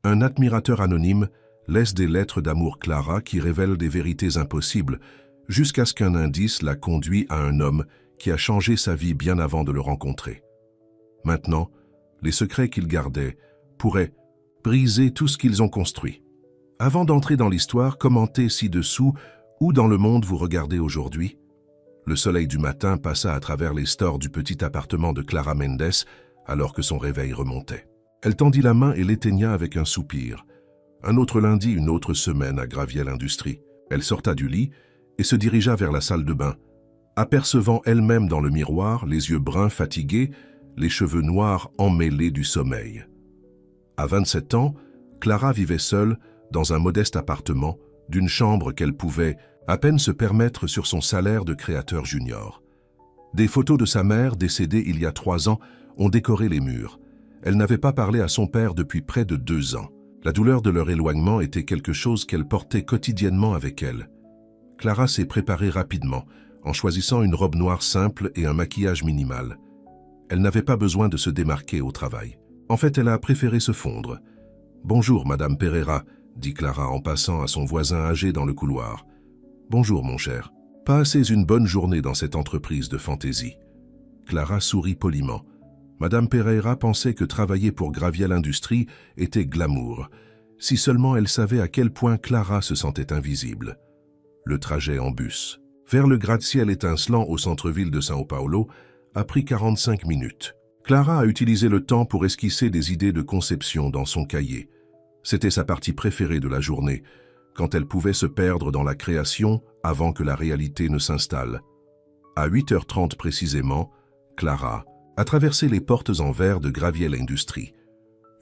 Un admirateur anonyme laisse des lettres d'amour Clara qui révèlent des vérités impossibles, jusqu'à ce qu'un indice la conduit à un homme qui a changé sa vie bien avant de le rencontrer. Maintenant, les secrets qu'ils gardaient pourraient briser tout ce qu'ils ont construit. Avant d'entrer dans l'histoire, commentez ci-dessous où dans le monde vous regardez aujourd'hui. Le soleil du matin passa à travers les stores du petit appartement de Clara Mendes alors que son réveil remontait. Elle tendit la main et l'éteigna avec un soupir. Un autre lundi, une autre semaine à Graviel Industries. Elle sorta du lit et se dirigea vers la salle de bain, apercevant elle-même dans le miroir les yeux bruns fatigués, les cheveux noirs emmêlés du sommeil. À 27 ans, Clara vivait seule dans un modeste appartement d'une chambre qu'elle pouvait à peine se permettre sur son salaire de créateur junior. Des photos de sa mère, décédée il y a 3 ans, ont décoré les murs. Elle n'avait pas parlé à son père depuis près de 2 ans. La douleur de leur éloignement était quelque chose qu'elle portait quotidiennement avec elle. Clara s'est préparée rapidement, en choisissant une robe noire simple et un maquillage minimal. Elle n'avait pas besoin de se démarquer au travail. En fait, elle a préféré se fondre. « Bonjour, Madame Pereira », dit Clara en passant à son voisin âgé dans le couloir. « Bonjour, mon cher. Passez une bonne journée dans cette entreprise de fantaisie. » Clara sourit poliment. Madame Pereira pensait que travailler pour Graviel Industries était glamour. Si seulement elle savait à quel point Clara se sentait invisible. Le trajet en bus, vers le gratte-ciel étincelant au centre-ville de São Paulo, a pris 45 minutes. Clara a utilisé le temps pour esquisser des idées de conception dans son cahier. C'était sa partie préférée de la journée, quand elle pouvait se perdre dans la création avant que la réalité ne s'installe. À 8h30 précisément, Clara a traversé les portes en verre de Graviel Industries,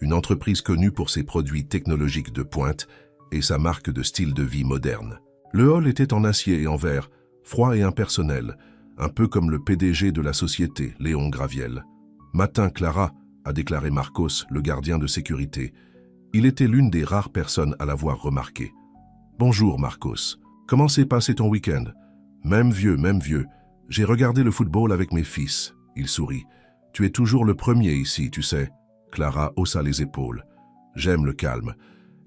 une entreprise connue pour ses produits technologiques de pointe et sa marque de style de vie moderne. Le hall était en acier et en verre, froid et impersonnel, un peu comme le PDG de la société, Léon Graviel. « Matin, Clara », a déclaré Marcos, le gardien de sécurité. Il était l'une des rares personnes à l'avoir remarqué. « Bonjour, Marcos. Comment s'est passé ton week-end ?»« Même vieux, même vieux. J'ai regardé le football avec mes fils. » Il sourit. « Tu es toujours le premier ici, tu sais. » Clara haussa les épaules. « J'aime le calme. »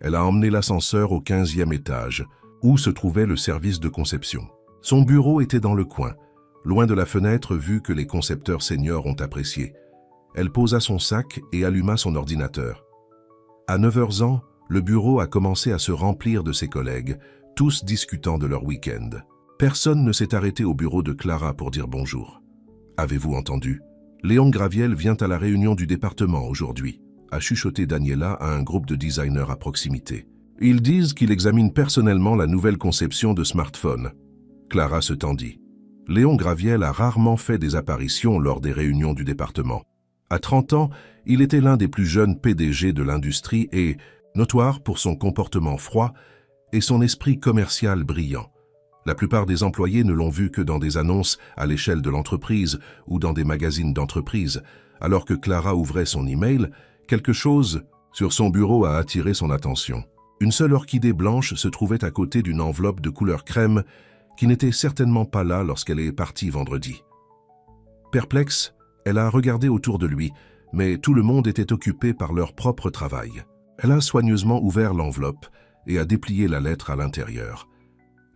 Elle a emmené l'ascenseur au 15e étage, où se trouvait le service de conception. Son bureau était dans le coin, loin de la fenêtre vue que les concepteurs seniors ont appréciée. Elle posa son sac et alluma son ordinateur. À 9h, le bureau a commencé à se remplir de ses collègues, tous discutant de leur week-end. Personne ne s'est arrêté au bureau de Clara pour dire bonjour. « Avez-vous entendu ? Léon Graviel vient à la réunion du département aujourd'hui », a chuchoté Daniela à un groupe de designers à proximité. « Ils disent qu'il examine personnellement la nouvelle conception de smartphone. » Clara se tendit. Léon Graviel a rarement fait des apparitions lors des réunions du département. À 30 ans, il était l'un des plus jeunes PDG de l'industrie et, notoire pour son comportement froid et son esprit commercial brillant. La plupart des employés ne l'ont vu que dans des annonces à l'échelle de l'entreprise ou dans des magazines d'entreprise. Alors que Clara ouvrait son email, quelque chose sur son bureau a attiré son attention. Une seule orchidée blanche se trouvait à côté d'une enveloppe de couleur crème qui n'était certainement pas là lorsqu'elle est partie vendredi. Perplexe, elle a regardé autour de lui, mais tout le monde était occupé par leur propre travail. Elle a soigneusement ouvert l'enveloppe et a déplié la lettre à l'intérieur.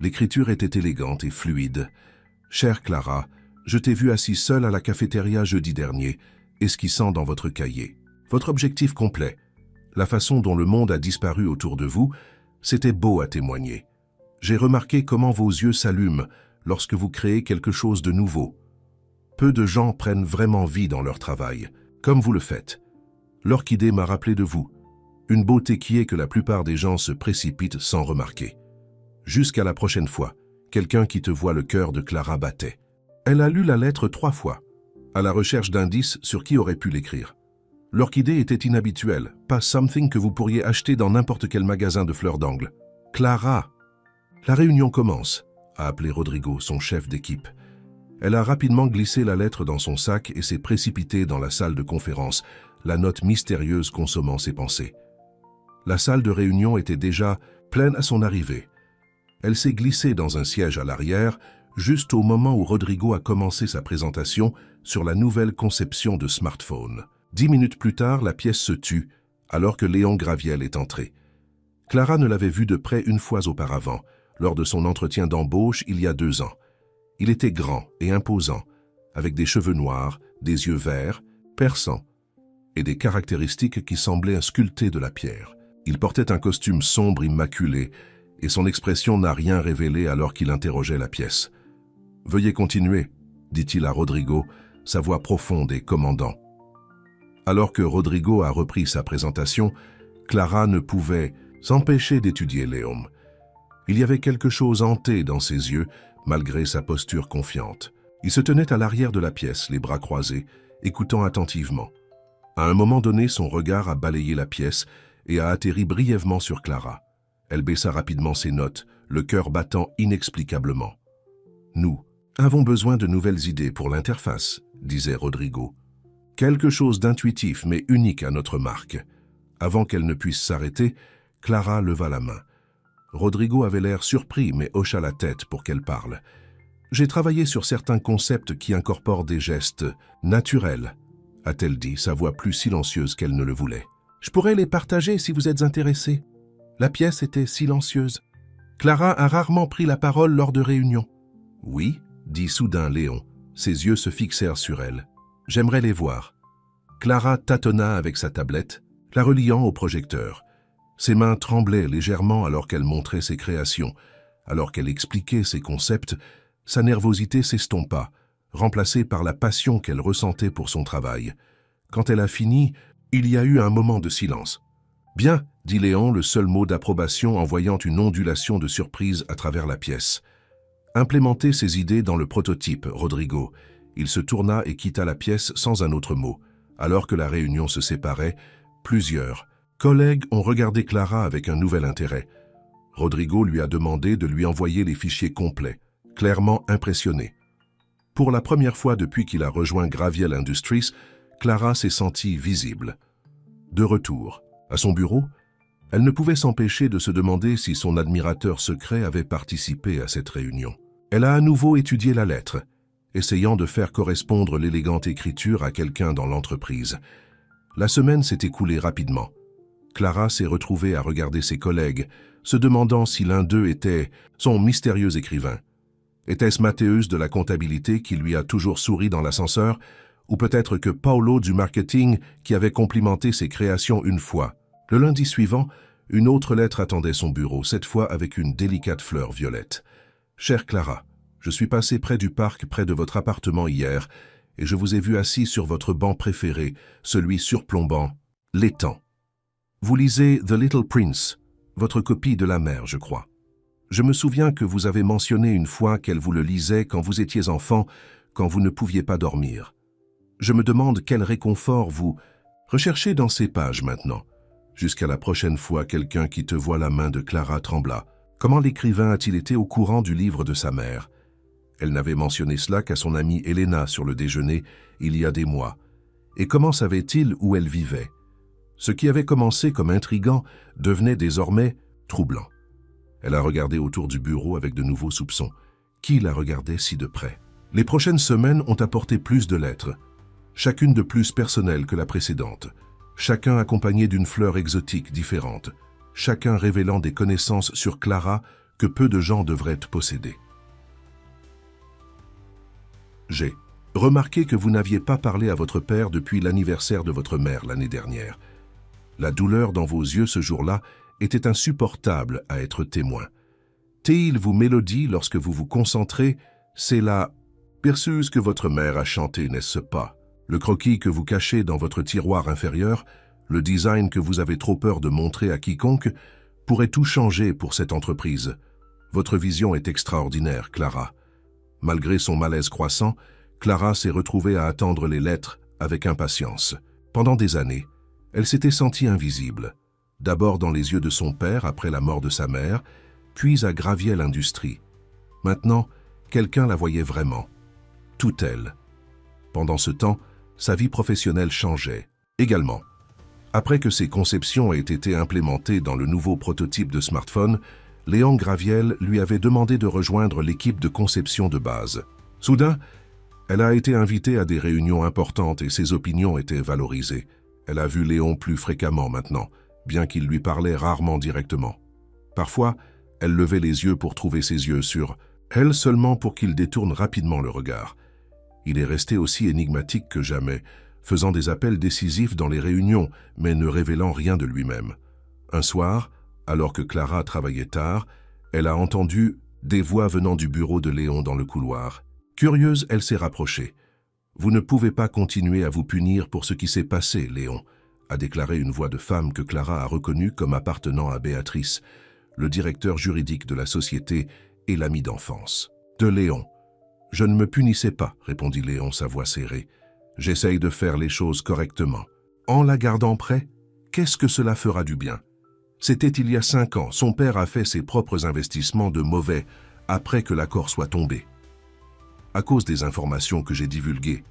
L'écriture était élégante et fluide. « Chère Clara, je t'ai vue assise seule à la cafétéria jeudi dernier, esquissant dans votre cahier. Votre objectif complet, la façon dont le monde a disparu autour de vous, c'était beau à témoigner. J'ai remarqué comment vos yeux s'allument lorsque vous créez quelque chose de nouveau. Peu de gens prennent vraiment vie dans leur travail, comme vous le faites. L'orchidée m'a rappelé de vous, une beauté qui est que la plupart des gens se précipitent sans remarquer. Jusqu'à la prochaine fois, quelqu'un qui te voit le cœur de Clara battait. » Elle a lu la lettre 3 fois, à la recherche d'indices sur qui aurait pu l'écrire. L'orchidée était inhabituelle, pas something que vous pourriez acheter dans n'importe quel magasin de fleurs d'angle. « Clara !» La réunion commence, a appelé Rodrigo, son chef d'équipe. Elle a rapidement glissé la lettre dans son sac et s'est précipitée dans la salle de conférence, la note mystérieuse consommant ses pensées. La salle de réunion était déjà pleine à son arrivée. Elle s'est glissée dans un siège à l'arrière, juste au moment où Rodrigo a commencé sa présentation sur la nouvelle conception de smartphone. 10 minutes plus tard, la pièce se tut, alors que Léon Graviel est entré. Clara ne l'avait vu de près une fois auparavant, lors de son entretien d'embauche il y a 2 ans. Il était grand et imposant, avec des cheveux noirs, des yeux verts, perçants, et des caractéristiques qui semblaient sculptées de la pierre. Il portait un costume sombre immaculé, et son expression n'a rien révélé alors qu'il interrogeait la pièce. « Veuillez continuer », dit-il à Rodrigo, sa voix profonde et commandant. Alors que Rodrigo a repris sa présentation, Clara ne pouvait s'empêcher d'étudier Léon. Il y avait quelque chose hanté dans ses yeux, malgré sa posture confiante. Il se tenait à l'arrière de la pièce, les bras croisés, écoutant attentivement. À un moment donné, son regard a balayé la pièce et a atterri brièvement sur Clara. Elle baissa rapidement ses notes, le cœur battant inexplicablement. « Nous avons besoin de nouvelles idées pour l'interface, » disait Rodrigo. « Quelque chose d'intuitif mais unique à notre marque. » Avant qu'elle ne puisse s'arrêter, Clara leva la main. Rodrigo avait l'air surpris mais hocha la tête pour qu'elle parle. « J'ai travaillé sur certains concepts qui incorporent des gestes naturels, » a-t-elle dit, sa voix plus silencieuse qu'elle ne le voulait. « Je pourrais les partager si vous êtes intéressé. » La pièce était silencieuse. Clara a rarement pris la parole lors de réunions. « Oui, » dit soudain Léon. Ses yeux se fixèrent sur elle. « J'aimerais les voir. » Clara tâtonna avec sa tablette, la reliant au projecteur. Ses mains tremblaient légèrement alors qu'elle montrait ses créations. Alors qu'elle expliquait ses concepts, sa nervosité s'estompa, remplacée par la passion qu'elle ressentait pour son travail. Quand elle a fini, il y a eu un moment de silence. « Bien », dit Léon, le seul mot d'approbation en voyant une ondulation de surprise à travers la pièce. Implémentez ses idées dans le prototype, Rodrigo. Il se tourna et quitta la pièce sans un autre mot. Alors que la réunion se séparait, plusieurs collègues ont regardé Clara avec un nouvel intérêt. Rodrigo lui a demandé de lui envoyer les fichiers complets, clairement impressionné. Pour la première fois depuis qu'il a rejoint Graviel Industries, Clara s'est sentie visible. De retour, à son bureau, elle ne pouvait s'empêcher de se demander si son admirateur secret avait participé à cette réunion. Elle a à nouveau étudié la lettre, essayant de faire correspondre l'élégante écriture à quelqu'un dans l'entreprise. La semaine s'est écoulée rapidement. Clara s'est retrouvée à regarder ses collègues, se demandant si l'un d'eux était son mystérieux écrivain. Était-ce Mathéus de la comptabilité qui lui a toujours souri dans l'ascenseur, ou peut-être que Paolo du marketing qui avait complimenté ses créations une fois. Le lundi suivant, une autre lettre attendait son bureau, cette fois avec une délicate fleur violette. « Chère Clara, je suis passé près du parc, près de votre appartement hier, et je vous ai vu assis sur votre banc préféré, celui surplombant l'étang. Vous lisez The Little Prince, votre copie de la mère, je crois. Je me souviens que vous avez mentionné une fois qu'elle vous le lisait quand vous étiez enfant, quand vous ne pouviez pas dormir. Je me demande quel réconfort vous recherchez dans ces pages maintenant. Jusqu'à la prochaine fois, quelqu'un qui te voit. La main de Clara trembla. Comment l'écrivain a-t-il été au courant du livre de sa mère? Elle n'avait mentionné cela qu'à son amie Elena sur le déjeuner, il y a des mois. Et comment savait-il où elle vivait? Ce qui avait commencé comme intriguant devenait désormais troublant. Elle a regardé autour du bureau avec de nouveaux soupçons. Qui la regardait si de près? Les prochaines semaines ont apporté plus de lettres, chacune de plus personnelle que la précédente, chacun accompagné d'une fleur exotique différente, chacun révélant des connaissances sur Clara que peu de gens devraient posséder. J'ai remarqué que vous n'aviez pas parlé à votre père depuis l'anniversaire de votre mère l'année dernière. La douleur dans vos yeux ce jour-là était insupportable à être témoin. Théil vous mélodie lorsque vous vous concentrez, c'est la perceuse que votre mère a chantée, n'est-ce pas? Le croquis que vous cachez dans votre tiroir inférieur, le design que vous avez trop peur de montrer à quiconque, pourrait tout changer pour cette entreprise. Votre vision est extraordinaire, Clara. Malgré son malaise croissant, Clara s'est retrouvée à attendre les lettres avec impatience. Pendant des années, elle s'était sentie invisible. D'abord dans les yeux de son père après la mort de sa mère, puis à Graviel Industries. Maintenant, quelqu'un la voyait vraiment. Tout elle. Pendant ce temps, sa vie professionnelle changeait. Également. Après que ses conceptions aient été implémentées dans le nouveau prototype de smartphone, Léon Graviel lui avait demandé de rejoindre l'équipe de conception de base. Soudain, elle a été invitée à des réunions importantes et ses opinions étaient valorisées. Elle a vu Léon plus fréquemment maintenant, bien qu'il lui parlait rarement directement. Parfois, elle levait les yeux pour trouver ses yeux sur elle seulement pour qu'il détourne rapidement le regard. Il est resté aussi énigmatique que jamais, faisant des appels décisifs dans les réunions, mais ne révélant rien de lui-même. Un soir, alors que Clara travaillait tard, elle a entendu des voix venant du bureau de Léon dans le couloir. Curieuse, elle s'est rapprochée. « Vous ne pouvez pas continuer à vous punir pour ce qui s'est passé, Léon », a déclaré une voix de femme que Clara a reconnue comme appartenant à Béatrice, le directeur juridique de la société et l'ami d'enfance. De Léon. « Je ne me punissais pas, répondit Léon, sa voix serrée. J'essaye de faire les choses correctement. En la gardant près, qu'est-ce que cela fera du bien? C'était il y a 5 ans, son père a fait ses propres investissements de mauvais après que l'accord soit tombé. À cause des informations que j'ai divulguées,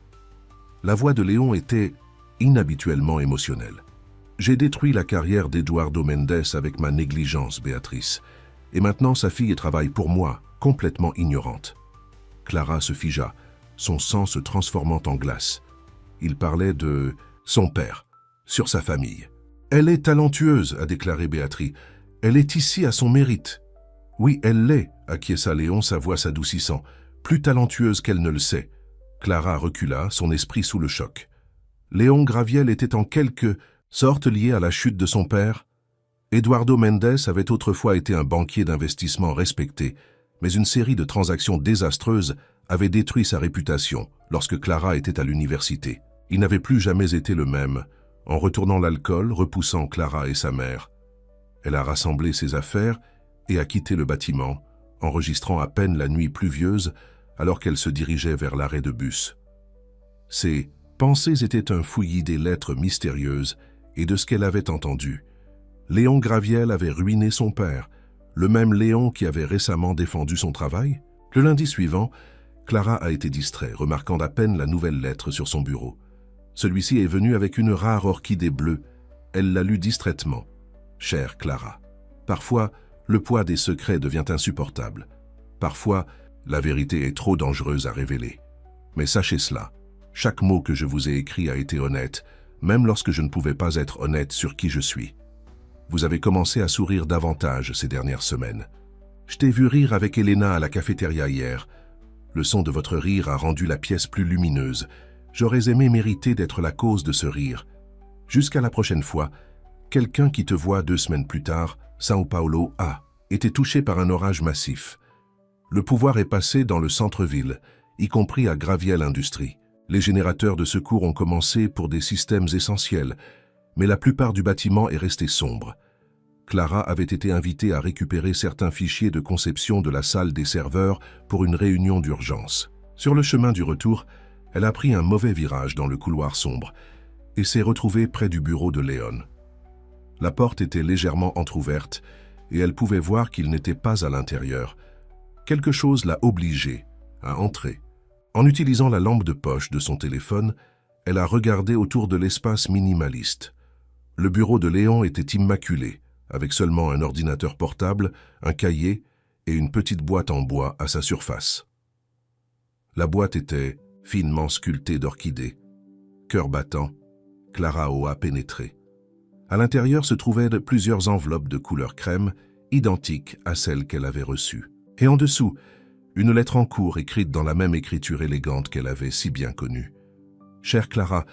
la voix de Léon était inhabituellement émotionnelle. J'ai détruit la carrière d'Eduardo Mendes avec ma négligence, Béatrice, et maintenant sa fille travaille pour moi, complètement ignorante. Clara se figea, son sang se transformant en glace. Il parlait de son père, sur sa famille. « Elle est talentueuse, a déclaré Béatrice. Elle est ici à son mérite. »« Oui, elle l'est, acquiesça Léon, sa voix s'adoucissant. Plus talentueuse qu'elle ne le sait. » Clara recula, son esprit sous le choc. Léon Graviel était en quelque sorte lié à la chute de son père. Eduardo Mendes avait autrefois été un banquier d'investissement respecté, mais une série de transactions désastreuses avait détruit sa réputation lorsque Clara était à l'université. Il n'avait plus jamais été le même, en retournant l'alcool, repoussant Clara et sa mère. Elle a rassemblé ses affaires et a quitté le bâtiment, enregistrant à peine la nuit pluvieuse alors qu'elle se dirigeait vers l'arrêt de bus. Ses pensées étaient un fouillis des lettres mystérieuses et de ce qu'elle avait entendu. Léon Graviel avait ruiné son père, le même Léon qui avait récemment défendu son travail. Le lundi suivant, Clara a été distrait, remarquant à peine la nouvelle lettre sur son bureau. Celui-ci est venu avec une rare orchidée bleue. Elle l'a lu distraitement. « Chère Clara, parfois, le poids des secrets devient insupportable. Parfois, la vérité est trop dangereuse à révéler. Mais sachez cela, chaque mot que je vous ai écrit a été honnête, même lorsque je ne pouvais pas être honnête sur qui je suis. Vous avez commencé à sourire davantage ces dernières semaines. Je t'ai vu rire avec Elena à la cafétéria hier. Le son de votre rire a rendu la pièce plus lumineuse. J'aurais aimé mériter d'être la cause de ce rire. Jusqu'à la prochaine fois, quelqu'un qui te voit 2 semaines plus tard, São Paulo a été touché par un orage massif. Le pouvoir est passé dans le centre-ville, y compris à Graviel Industries. Les générateurs de secours ont commencé pour des systèmes essentiels, mais la plupart du bâtiment est resté sombre. Clara avait été invitée à récupérer certains fichiers de conception de la salle des serveurs pour une réunion d'urgence. Sur le chemin du retour, elle a pris un mauvais virage dans le couloir sombre et s'est retrouvée près du bureau de Léon. La porte était légèrement entr'ouverte et elle pouvait voir qu'il n'était pas à l'intérieur. Quelque chose l'a obligée à entrer. En utilisant la lampe de poche de son téléphone, elle a regardé autour de l'espace minimaliste. Le bureau de Léon était immaculé, avec seulement un ordinateur portable, un cahier et une petite boîte en bois à sa surface. La boîte était finement sculptée d'orchidées. Cœur battant, Clara a pénétré. À l'intérieur se trouvaient plusieurs enveloppes de couleur crème, identiques à celles qu'elle avait reçues. Et en dessous, une lettre en cours écrite dans la même écriture élégante qu'elle avait si bien connue. « Chère Clara,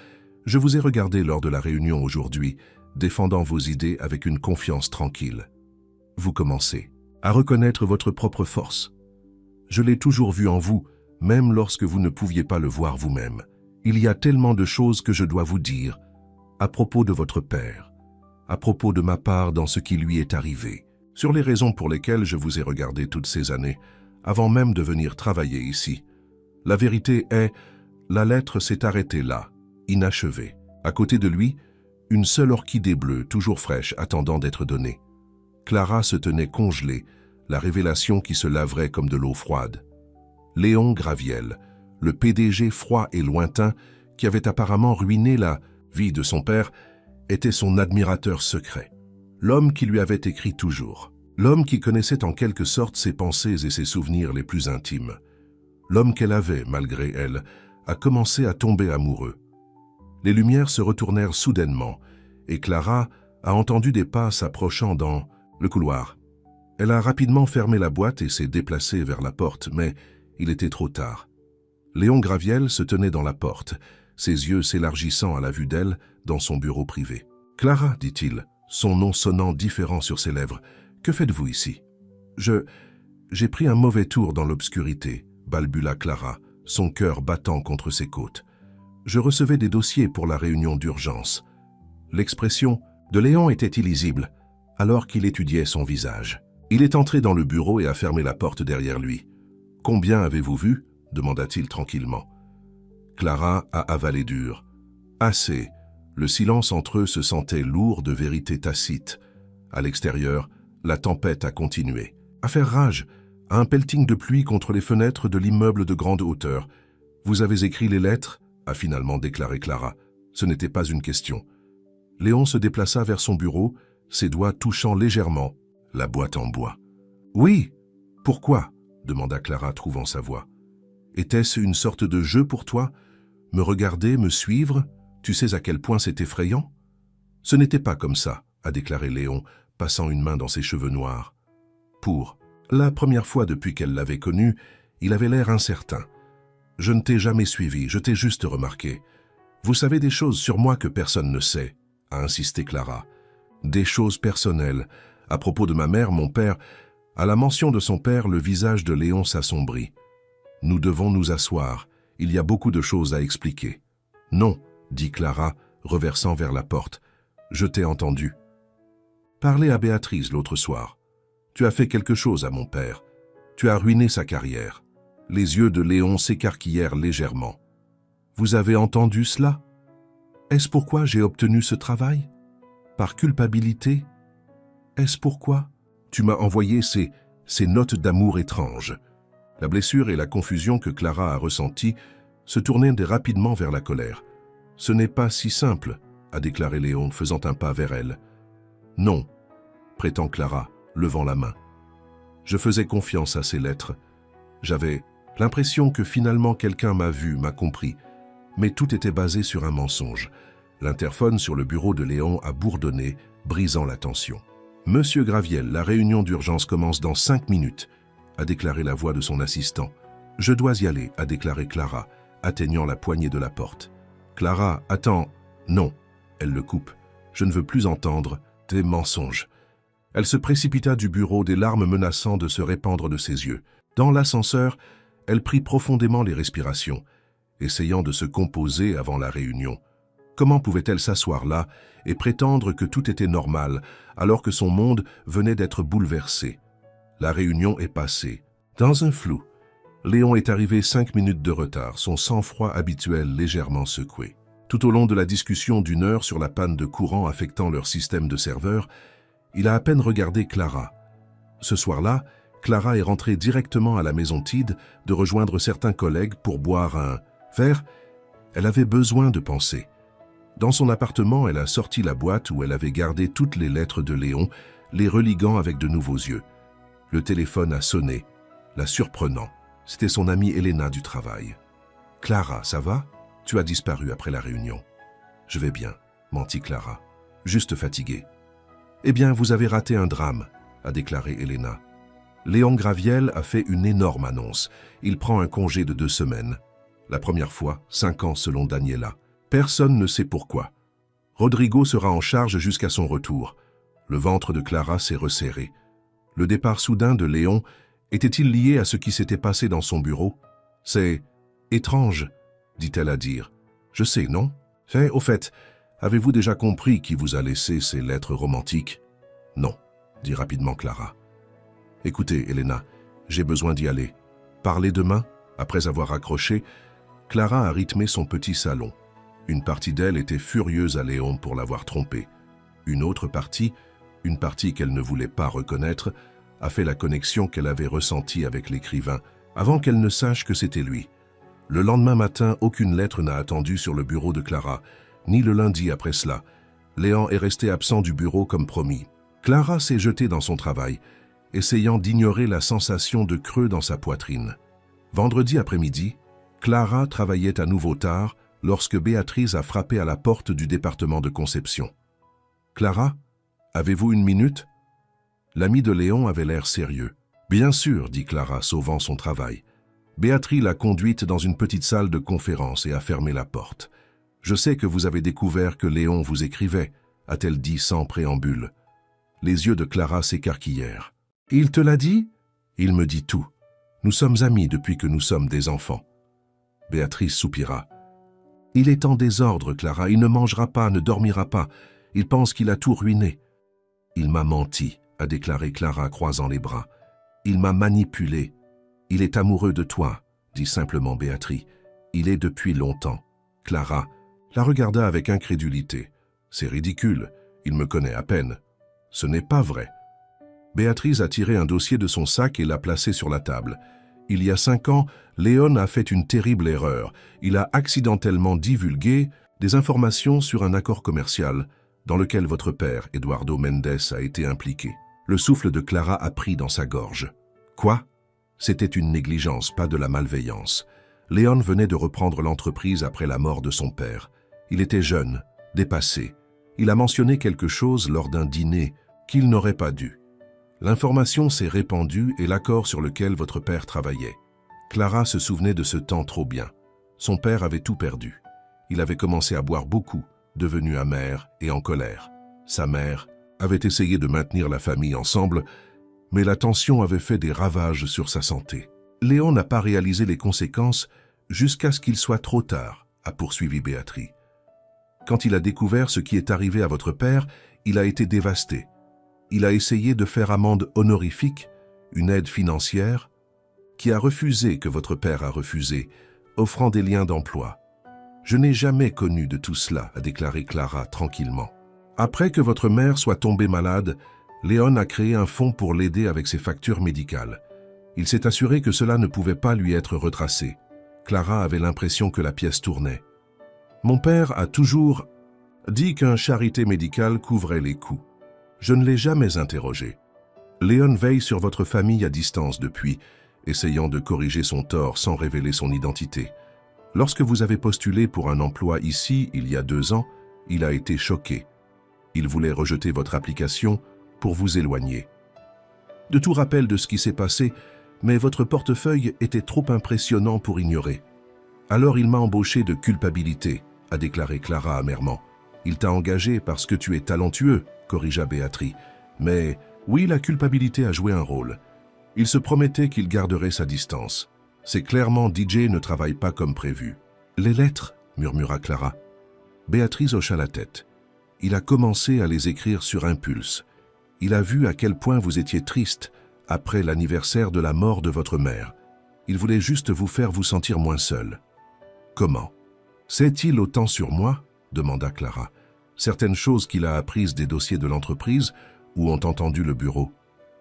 je vous ai regardé lors de la réunion aujourd'hui, défendant vos idées avec une confiance tranquille. Vous commencez à reconnaître votre propre force. Je l'ai toujours vu en vous, même lorsque vous ne pouviez pas le voir vous-même. Il y a tellement de choses que je dois vous dire, à propos de votre père, à propos de ma part dans ce qui lui est arrivé, sur les raisons pour lesquelles je vous ai regardé toutes ces années, avant même de venir travailler ici. La vérité est, la lettre s'est arrêtée là, inachevée. À côté de lui, une seule orchidée bleue, toujours fraîche, attendant d'être donnée. Clara se tenait congelée, la révélation qui se laverait comme de l'eau froide. Léon Graviel, le PDG froid et lointain, qui avait apparemment ruiné la vie de son père, était son admirateur secret. L'homme qui lui avait écrit toujours. L'homme qui connaissait en quelque sorte ses pensées et ses souvenirs les plus intimes. L'homme qu'elle avait, malgré elle, a commencé à tomber amoureux. Les lumières se retournèrent soudainement, et Clara a entendu des pas s'approchant dans le couloir. Elle a rapidement fermé la boîte et s'est déplacée vers la porte, mais il était trop tard. Léon Graviel se tenait dans la porte, ses yeux s'élargissant à la vue d'elle dans son bureau privé. « Clara, dit-il, son nom sonnant différent sur ses lèvres, que faites-vous ici ?»« J'ai pris un mauvais tour dans l'obscurité, » balbua Clara, son cœur battant contre ses côtes. « Je recevais des dossiers pour la réunion d'urgence. » L'expression de Léon était illisible, alors qu'il étudiait son visage. Il est entré dans le bureau et a fermé la porte derrière lui. « Combien avez-vous vu ?» demanda-t-il tranquillement. Clara a avalé dur. « Assez. » Le silence entre eux se sentait lourd de vérité tacite. À l'extérieur, la tempête a continué. À faire rage, à un pelleting de pluie contre les fenêtres de l'immeuble de grande hauteur. « Vous avez écrit les lettres ?» a finalement déclaré Clara. Ce n'était pas une question. Léon se déplaça vers son bureau, ses doigts touchant légèrement la boîte en bois. « Oui. Pourquoi ?» demanda Clara, trouvant sa voix. « Était-ce une sorte de jeu pour toi? Me regarder, me suivre? Tu sais à quel point c'est effrayant? » « Ce n'était pas comme ça, » a déclaré Léon, passant une main dans ses cheveux noirs. Pour la première fois depuis qu'elle l'avait connu, il avait l'air incertain. « Je ne t'ai jamais suivi, je t'ai juste remarqué. Vous savez des choses sur moi que personne ne sait, » a insisté Clara. « Des choses personnelles. À propos de ma mère, mon père... » À la mention de son père, le visage de Léon s'assombrit. « Nous devons nous asseoir. Il y a beaucoup de choses à expliquer. »« Non, » dit Clara, reversant vers la porte. « Je t'ai entendu. Parler à Béatrice l'autre soir. Tu as fait quelque chose à mon père. Tu as ruiné sa carrière. » Les yeux de Léon s'écarquillèrent légèrement. « Vous avez entendu cela? Est-ce pourquoi j'ai obtenu ce travail? Par culpabilité? Est-ce pourquoi tu m'as envoyé ces notes d'amour étranges ?» La blessure et la confusion que Clara a ressenties se tournaient rapidement vers la colère. « Ce n'est pas si simple, » a déclaré Léon, faisant un pas vers elle. « Non, » prétend Clara, levant la main. « Je faisais confiance à ces lettres. J'avais l'impression que finalement quelqu'un m'a vu, m'a compris. Mais tout était basé sur un mensonge. » L'interphone sur le bureau de Léon a bourdonné, brisant la tension. « Monsieur Graviel, la réunion d'urgence commence dans 5 minutes, » a déclaré la voix de son assistant. « Je dois y aller, » a déclaré Clara, atteignant la poignée de la porte. « Clara, attends. » « Non, » elle le coupe. « Je ne veux plus entendre tes mensonges. » Elle se précipita du bureau, des larmes menaçant de se répandre de ses yeux. Dans l'ascenseur, elle prit profondément les respirations, essayant de se composer avant la réunion. Comment pouvait-elle s'asseoir là et prétendre que tout était normal, alors que son monde venait d'être bouleversé? La réunion est passée. Dans un flou, Léon est arrivé 5 minutes de retard, son sang-froid habituel légèrement secoué. Tout au long de la discussion d'1 heure sur la panne de courant affectant leur système de serveur, il a à peine regardé Clara. Ce soir-là, Clara est rentrée directement à la maison Tid de rejoindre certains collègues pour boire un verre. Elle avait besoin de penser. Dans son appartement, elle a sorti la boîte où elle avait gardé toutes les lettres de Léon, les religuant avec de nouveaux yeux. Le téléphone a sonné, la surprenant. C'était son amie Elena du travail. « Clara, ça va? Tu as disparu après la réunion. »« Je vais bien, » mentit Clara. « Juste fatiguée. »« Eh bien, vous avez raté un drame, » a déclaré Elena. Léon Graviel a fait une énorme annonce. Il prend un congé de 2 semaines. La première fois, 5 ans selon Daniela. Personne ne sait pourquoi. Rodrigo sera en charge jusqu'à son retour. Le ventre de Clara s'est resserré. Le départ soudain de Léon était-il lié à ce qui s'était passé dans son bureau? C'est étrange, dit-elle à dire. Je sais, non? Au fait, avez-vous déjà compris qui vous a laissé ces lettres romantiques? Non, dit rapidement Clara. Écoutez, Elena, j'ai besoin d'y aller. Parlez demain. Après avoir raccroché, Clara a rythmé son petit salon. Une partie d'elle était furieuse à Léon pour l'avoir trompée. Une autre partie, une partie qu'elle ne voulait pas reconnaître, a fait la connexion qu'elle avait ressentie avec l'écrivain, avant qu'elle ne sache que c'était lui. Le lendemain matin, aucune lettre n'a attendu sur le bureau de Clara, ni le lundi après cela. Léon est resté absent du bureau comme promis. Clara s'est jetée dans son travail, essayant d'ignorer la sensation de creux dans sa poitrine. Vendredi après-midi, Clara travaillait à nouveau tard, lorsque Béatrice a frappé à la porte du département de Conception. « Clara, avez-vous une minute ?» L'ami de Léon avait l'air sérieux. « Bien sûr, » dit Clara, sauvant son travail. Béatrice l'a conduite dans une petite salle de conférence et a fermé la porte. « Je sais que vous avez découvert que Léon vous écrivait, » a-t-elle dit sans préambule. Les yeux de Clara s'écarquillèrent. « Il te l'a dit ?»« Il me dit tout. Nous sommes amis depuis que nous sommes des enfants. » Béatrice soupira. « Il est en désordre, Clara. Il ne mangera pas, ne dormira pas. Il pense qu'il a tout ruiné. »« Il m'a menti, » a déclaré Clara, croisant les bras. « Il m'a manipulé. Il est amoureux de toi, » dit simplement Béatrice. « Il est depuis longtemps. » Clara la regarda avec incrédulité. « C'est ridicule. Il me connaît à peine. » « Ce n'est pas vrai. » Béatrice a tiré un dossier de son sac et l'a placé sur la table. « Il y a 5 ans, Léon a fait une terrible erreur. Il a accidentellement divulgué des informations sur un accord commercial dans lequel votre père, Eduardo Mendes, a été impliqué. » Le souffle de Clara a pris dans sa gorge. « Quoi ?» C'était une négligence, pas de la malveillance. Léon venait de reprendre l'entreprise après la mort de son père. Il était jeune, dépassé. Il a mentionné quelque chose lors d'un dîner qu'il n'aurait pas dû. L'information s'est répandue et l'accord sur lequel votre père travaillait. Clara se souvenait de ce temps trop bien. Son père avait tout perdu. Il avait commencé à boire beaucoup, devenu amer et en colère. Sa mère avait essayé de maintenir la famille ensemble, mais la tension avait fait des ravages sur sa santé. Léon n'a pas réalisé les conséquences jusqu'à ce qu'il soit trop tard, a poursuivi Béatrice. Quand il a découvert ce qui est arrivé à votre père, il a été dévasté. Il a essayé de faire amende honorifique, une aide financière, qui a refusé que votre père a refusé, offrant des liens d'emploi. Je n'ai jamais connu de tout cela, a déclaré Clara tranquillement. Après que votre mère soit tombée malade, Léon a créé un fonds pour l'aider avec ses factures médicales. Il s'est assuré que cela ne pouvait pas lui être retracé. Clara avait l'impression que la pièce tournait. Mon père a toujours dit qu'un charité médicale couvrait les coûts. Je ne l'ai jamais interrogé. Léon veille sur votre famille à distance depuis, essayant de corriger son tort sans révéler son identité. Lorsque vous avez postulé pour un emploi ici, il y a 2 ans, il a été choqué. Il voulait rejeter votre application pour vous éloigner. De tout rappel de ce qui s'est passé, mais votre portefeuille était trop impressionnant pour ignorer. Alors il m'a embauché de culpabilité, a déclaré Clara amèrement. Il t'a engagé parce que tu es talentueux, corrigea Béatrice. Mais oui, la culpabilité a joué un rôle. Il se promettait qu'il garderait sa distance. C'est clairement DJ ne travaille pas comme prévu. Les lettres, murmura Clara. Béatrice hocha la tête. Il a commencé à les écrire sur impulse. Il a vu à quel point vous étiez triste après l'anniversaire de la mort de votre mère. Il voulait juste vous faire vous sentir moins seul. Comment? Sait-il autant sur moi? Demanda Clara. Certaines choses qu'il a apprises des dossiers de l'entreprise ou ont entendu le bureau.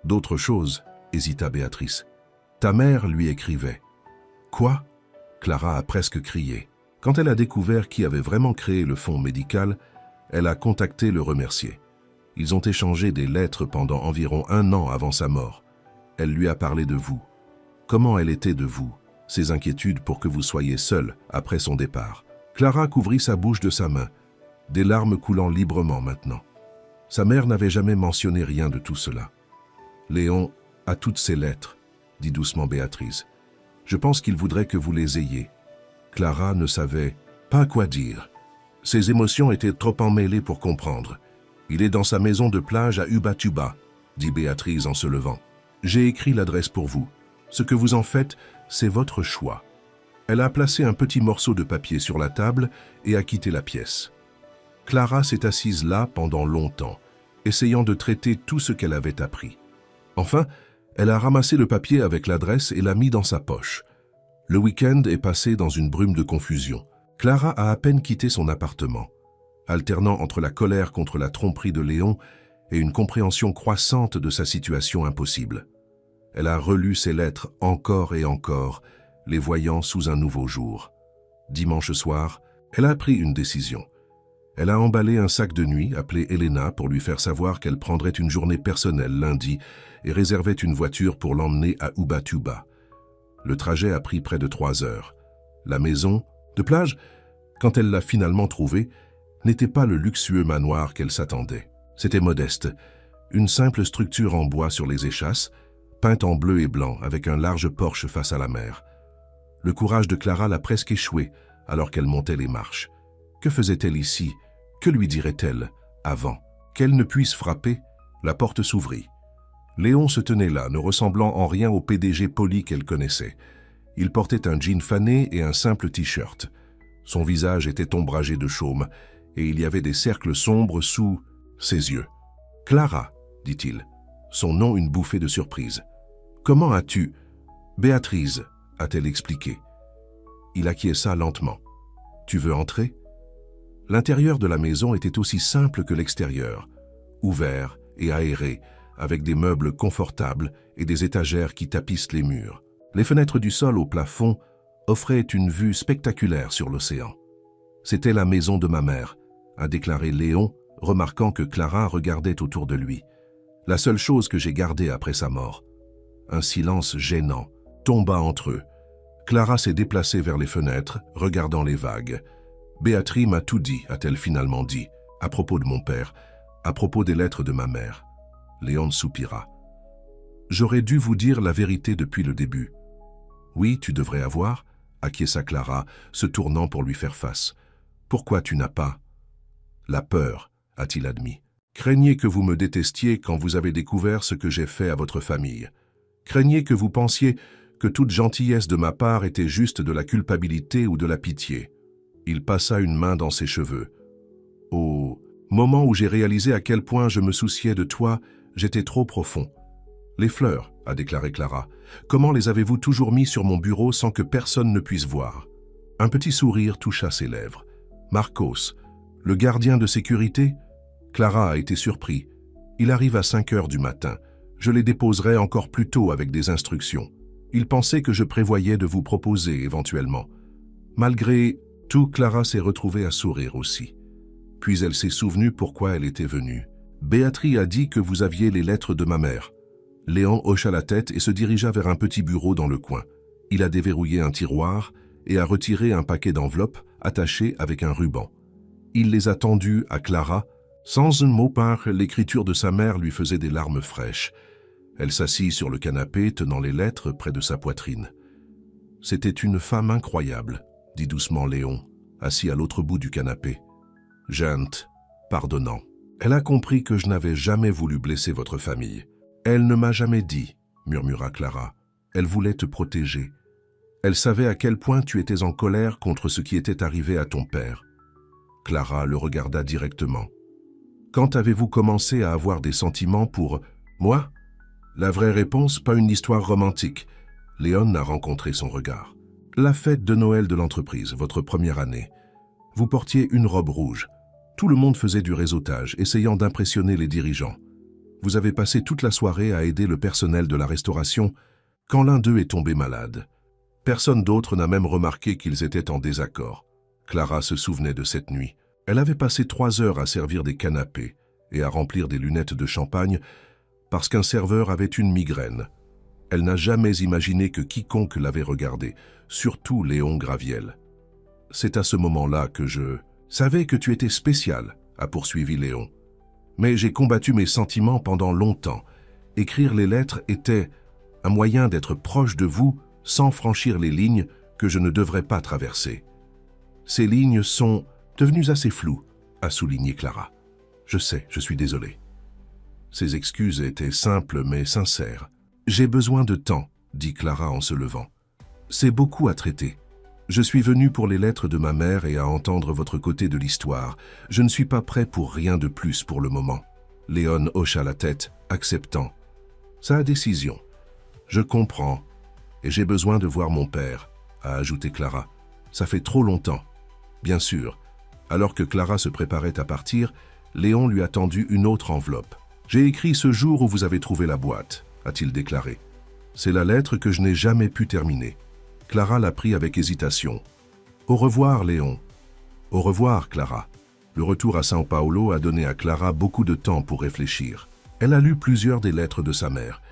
D'autres choses, hésita Béatrice. Ta mère lui écrivait. Quoi? Clara a presque crié. Quand elle a découvert qui avait vraiment créé le fonds médical, elle a contacté le remercier. Ils ont échangé des lettres pendant environ 1 an avant sa mort. Elle lui a parlé de vous. Comment elle était de vous? Ses inquiétudes pour que vous soyez seul après son départ. Clara couvrit sa bouche de sa main, des larmes coulant librement maintenant. Sa mère n'avait jamais mentionné rien de tout cela. Léon a toutes ces lettres, dit doucement Béatrice. Je pense qu'il voudrait que vous les ayez. Clara ne savait pas quoi dire. Ses émotions étaient trop emmêlées pour comprendre. Il est dans sa maison de plage à Ubatuba, dit Béatrice en se levant. J'ai écrit l'adresse pour vous. Ce que vous en faites, c'est votre choix. Elle a placé un petit morceau de papier sur la table et a quitté la pièce. Clara s'est assise là pendant longtemps, essayant de traiter tout ce qu'elle avait appris. Enfin, elle a ramassé le papier avec l'adresse et l'a mis dans sa poche. Le week-end est passé dans une brume de confusion. Clara a à peine quitté son appartement, alternant entre la colère contre la tromperie de Léon et une compréhension croissante de sa situation impossible. Elle a relu ses lettres encore et encore, les voyant sous un nouveau jour. Dimanche soir, elle a pris une décision. Elle a emballé un sac de nuit, appelé Elena, pour lui faire savoir qu'elle prendrait une journée personnelle lundi et réservait une voiture pour l'emmener à Ubatuba. Le trajet a pris près de 3 heures. La maison de plage Quand elle l'a finalement trouvé, n'était pas le luxueux manoir qu'elle s'attendait. C'était modeste, une simple structure en bois sur les échasses, peinte en bleu et blanc avec un large porche face à la mer. Le courage de Clara l'a presque échoué alors qu'elle montait les marches. Que faisait-elle ici? Que lui dirait-elle avant? Qu'elle ne puisse frapper, la porte s'ouvrit. Léon se tenait là, ne ressemblant en rien au PDG poli qu'elle connaissait. Il portait un jean fané et un simple t-shirt. Son visage était ombragé de chaume, et il y avait des cercles sombres sous ses yeux. « Clara », dit-il, son nom une bouffée de surprise. « Comment as-tu »« Béatrice », a-t-elle expliqué. Il acquiesça lentement. « Tu veux entrer » L'intérieur de la maison était aussi simple que l'extérieur, ouvert et aéré, avec des meubles confortables et des étagères qui tapissent les murs. Les fenêtres du sol au plafond offraient une vue spectaculaire sur l'océan. « C'était la maison de ma mère », a déclaré Léon, remarquant que Clara regardait autour de lui. « La seule chose que j'ai gardée après sa mort. » Un silence gênant tomba entre eux. Clara s'est déplacée vers les fenêtres, regardant les vagues. « Béatrice m'a tout dit », a-t-elle finalement dit, « à propos de mon père, à propos des lettres de ma mère. » Léon soupira. « J'aurais dû vous dire la vérité depuis le début. »« Oui, tu devrais avoir, » acquiesça Clara, se tournant pour lui faire face. « Pourquoi tu n'as pas ?»« La peur, » a-t-il admis. « Craignez que vous me détestiez quand vous avez découvert ce que j'ai fait à votre famille. Craignez que vous pensiez que toute gentillesse de ma part était juste de la culpabilité ou de la pitié. » Il passa une main dans ses cheveux. « Au moment où j'ai réalisé à quel point je me souciais de toi, j'étais trop profond. »« Les fleurs, » a déclaré Clara. « Comment les avez-vous toujours mis sur mon bureau sans que personne ne puisse voir ?» Un petit sourire toucha ses lèvres. « Marcos, le gardien de sécurité ?» Clara a été surpris. « Il arrive à 5 heures du matin. Je les déposerai encore plus tôt avec des instructions. Il pensait que je prévoyais de vous proposer éventuellement. » Malgré tout, Clara s'est retrouvée à sourire aussi. Puis elle s'est souvenue pourquoi elle était venue. « Béatrice a dit que vous aviez les lettres de ma mère. » Léon hocha la tête et se dirigea vers un petit bureau dans le coin. Il a déverrouillé un tiroir et a retiré un paquet d'enveloppes attachées avec un ruban. Il les a tendues à Clara. Sans un mot par l'écriture de sa mère lui faisait des larmes fraîches. Elle s'assit sur le canapé, tenant les lettres près de sa poitrine. « C'était une femme incroyable, » dit doucement Léon, assis à l'autre bout du canapé. « Gentille, pardonnant. Elle a compris que je n'avais jamais voulu blesser votre famille. Elle ne m'a jamais dit, » murmura Clara. « Elle voulait te protéger. Elle savait à quel point tu étais en colère contre ce qui était arrivé à ton père. » Clara le regarda directement. « Quand avez-vous commencé à avoir des sentiments pour moi ?» La vraie réponse, pas une histoire romantique. Léon a rencontré son regard. La fête de Noël de l'entreprise, votre première année. Vous portiez une robe rouge. Tout le monde faisait du réseautage, essayant d'impressionner les dirigeants. Vous avez passé toute la soirée à aider le personnel de la restauration quand l'un d'eux est tombé malade. Personne d'autre n'a même remarqué qu'ils étaient en désaccord. Clara se souvenait de cette nuit. Elle avait passé 3 heures à servir des canapés et à remplir des lunettes de champagne parce qu'un serveur avait une migraine. Elle n'a jamais imaginé que quiconque l'avait regardée, surtout Léon Graviel. « C'est à ce moment-là que je savais que tu étais spécial », a poursuivi Léon. « Mais j'ai combattu mes sentiments pendant longtemps. Écrire les lettres était un moyen d'être proche de vous sans franchir les lignes que je ne devrais pas traverser. Ces lignes sont devenues assez floues, » a souligné Clara. « Je sais, je suis désolé. » Ses excuses étaient simples mais sincères. « J'ai besoin de temps, » dit Clara en se levant. « C'est beaucoup à traiter. Je suis venu pour les lettres de ma mère et à entendre votre côté de l'histoire. Je ne suis pas prêt pour rien de plus pour le moment. » Léon hocha la tête, acceptant. « Sa décision. Je comprends. Et j'ai besoin de voir mon père, » a ajouté Clara. « Ça fait trop longtemps. » Bien sûr. Alors que Clara se préparait à partir, Léon lui a tendu une autre enveloppe. « J'ai écrit ce jour où vous avez trouvé la boîte, » a-t-il déclaré. « C'est la lettre que je n'ai jamais pu terminer. » Clara l'a pris avec hésitation. « Au revoir, Léon. »« Au revoir, Clara. » Le retour à São Paulo a donné à Clara beaucoup de temps pour réfléchir. Elle a lu plusieurs des lettres de sa mère,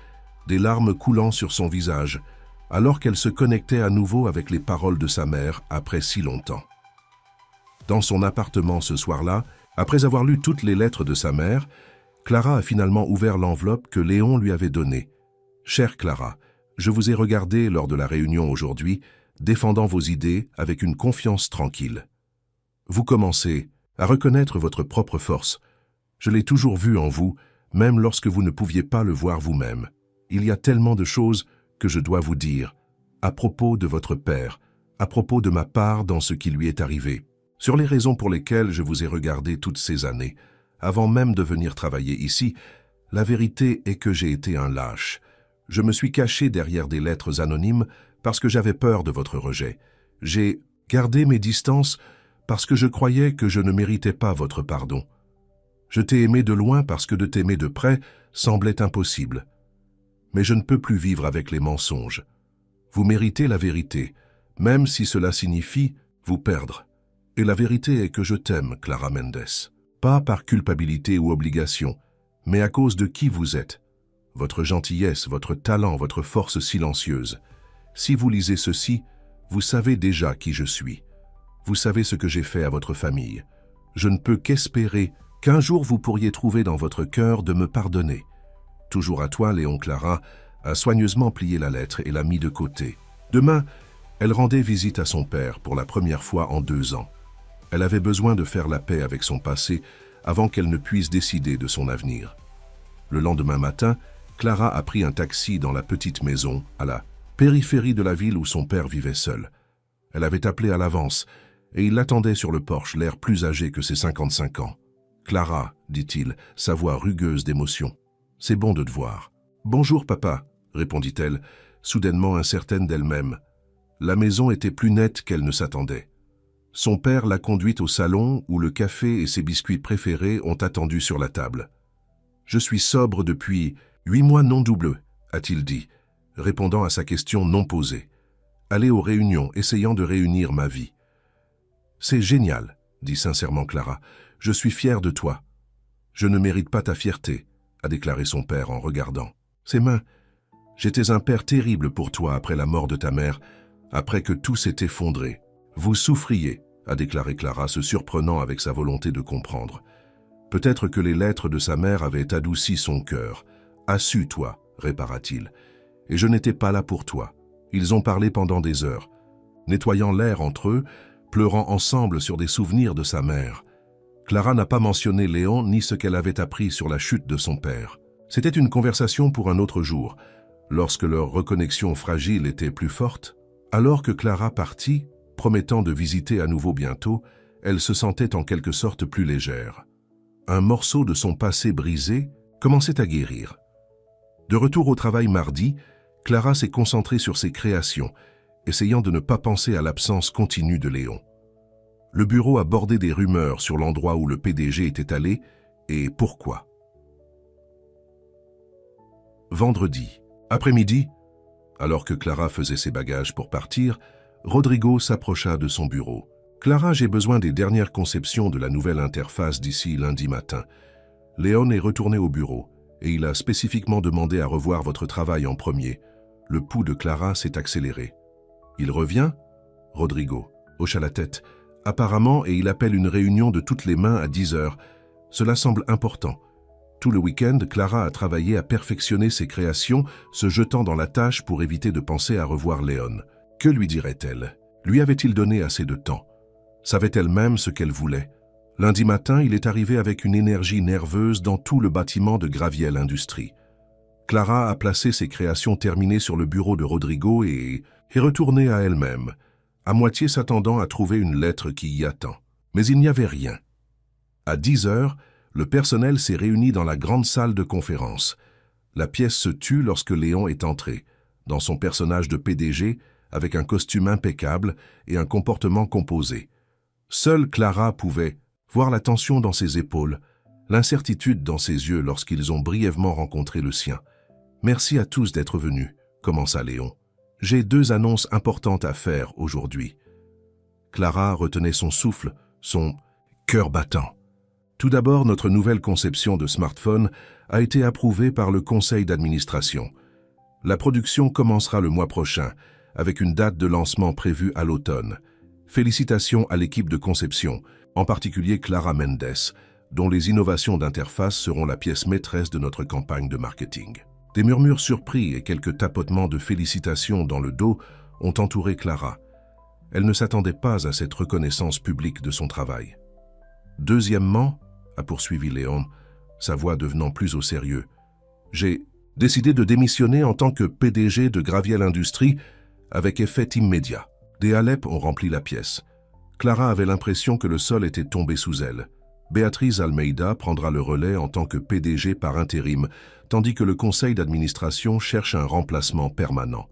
des larmes coulant sur son visage, alors qu'elle se connectait à nouveau avec les paroles de sa mère après si longtemps. Dans son appartement ce soir-là, après avoir lu toutes les lettres de sa mère, Clara a finalement ouvert l'enveloppe que Léon lui avait donnée. « Chère Clara, je vous ai regardé lors de la réunion aujourd'hui, défendant vos idées avec une confiance tranquille. Vous commencez à reconnaître votre propre force. Je l'ai toujours vu en vous, même lorsque vous ne pouviez pas le voir vous-même. Il y a tellement de choses que je dois vous dire, à propos de votre père, à propos de ma part dans ce qui lui est arrivé, sur les raisons pour lesquelles je vous ai regardé toutes ces années. Avant même de venir travailler ici, la vérité est que j'ai été un lâche. Je me suis caché derrière des lettres anonymes parce que j'avais peur de votre rejet. J'ai gardé mes distances parce que je croyais que je ne méritais pas votre pardon. Je t'ai aimé de loin parce que de t'aimer de près semblait impossible. Mais je ne peux plus vivre avec les mensonges. Vous méritez la vérité, même si cela signifie vous perdre. Et la vérité est que je t'aime, Clara Mendes. Pas par culpabilité ou obligation, mais à cause de qui vous êtes. Votre gentillesse, votre talent, votre force silencieuse. Si vous lisez ceci, vous savez déjà qui je suis. Vous savez ce que j'ai fait à votre famille. Je ne peux qu'espérer qu'un jour vous pourriez trouver dans votre cœur de me pardonner. Toujours à toi, Léon. Clara a soigneusement plié la lettre et l'a mis de côté. Demain, elle rendait visite à son père pour la première fois en 2 ans. Elle avait besoin de faire la paix avec son passé avant qu'elle ne puisse décider de son avenir. Le lendemain matin, Clara a pris un taxi dans la petite maison, à la périphérie de la ville où son père vivait seul. Elle avait appelé à l'avance et il l'attendait sur le porche, l'air plus âgé que ses 55 ans. « Clara, dit-il, sa voix rugueuse d'émotion. C'est bon de te voir. »« Bonjour, papa, » répondit-elle, soudainement incertaine d'elle-même. La maison était plus nette qu'elle ne s'attendait. Son père l'a conduite au salon où le café et ses biscuits préférés ont attendu sur la table. « Je suis sobre depuis 8 mois non doubleux, a-t-il dit, répondant à sa question non posée. « Aller aux réunions, essayant de réunir ma vie. »« C'est génial, » dit sincèrement Clara. « Je suis fière de toi. »« Je ne mérite pas ta fierté, » a déclaré son père en regardant ses mains. « J'étais un père terrible pour toi après la mort de ta mère, après que tout s'est effondré. »« Vous souffriez, » a déclaré Clara, se surprenant avec sa volonté de comprendre. Peut-être que les lettres de sa mère avaient adouci son cœur. « Assus-toi, » répara-t-il. « Et je n'étais pas là pour toi. » Ils ont parlé pendant des heures, nettoyant l'air entre eux, pleurant ensemble sur des souvenirs de sa mère. Clara n'a pas mentionné Léon ni ce qu'elle avait appris sur la chute de son père. C'était une conversation pour un autre jour, lorsque leur reconnexion fragile était plus forte. Alors que Clara partit, promettant de visiter à nouveau bientôt, elle se sentait en quelque sorte plus légère. Un morceau de son passé brisé commençait à guérir. De retour au travail mardi, Clara s'est concentrée sur ses créations, essayant de ne pas penser à l'absence continue de Léon. Le bureau a bordé des rumeurs sur l'endroit où le PDG était allé et pourquoi. Vendredi, après-midi, alors que Clara faisait ses bagages pour partir, Rodrigo s'approcha de son bureau. « Clara, j'ai besoin des dernières conceptions de la nouvelle interface d'ici lundi matin. Léon est retourné au bureau et il a spécifiquement demandé à revoir votre travail en premier. » Le pouls de Clara s'est accéléré. « Il revient ?» Rodrigo hocha la tête. « Apparemment, et il appelle une réunion de toutes les mains à 10 heures. Cela semble important. » Tout le week-end, Clara a travaillé à perfectionner ses créations, se jetant dans la tâche pour éviter de penser à revoir Léon. Que lui dirait-elle? Lui avait-il donné assez de temps? Savait-elle même ce qu'elle voulait? Lundi matin, il est arrivé avec une énergie nerveuse dans tout le bâtiment de Graviel Industries. Clara a placé ses créations terminées sur le bureau de Rodrigo et est retournée à elle-même, à moitié s'attendant à trouver une lettre qui y attend. Mais il n'y avait rien. À 10 heures, le personnel s'est réuni dans la grande salle de conférence. La pièce se tut lorsque Léon est entré, dans son personnage de PDG, avec un costume impeccable et un comportement composé. Seule Clara pouvait voir la tension dans ses épaules, l'incertitude dans ses yeux lorsqu'ils ont brièvement rencontré le sien. « Merci à tous d'être venus, » commença Léon. « J'ai 2 annonces importantes à faire aujourd'hui. » Clara retenait son souffle, son cœur battant. Tout d'abord, notre nouvelle conception de smartphone a été approuvée par le conseil d'administration. La production commencera le mois prochain, avec une date de lancement prévue à l'automne. Félicitations à l'équipe de conception, en particulier Clara Mendes, dont les innovations d'interface seront la pièce maîtresse de notre campagne de marketing. Des murmures surpris et quelques tapotements de félicitations dans le dos ont entouré Clara. Elle ne s'attendait pas à cette reconnaissance publique de son travail. Deuxièmement, a poursuivi Léon, sa voix devenant plus au sérieux, j'ai décidé de démissionner en tant que PDG de Graviel Industries avec effet immédiat. Des halèpes ont rempli la pièce. Clara avait l'impression que le sol était tombé sous elle. Béatrice Almeida prendra le relais en tant que PDG par intérim, tandis que le conseil d'administration cherche un remplacement permanent.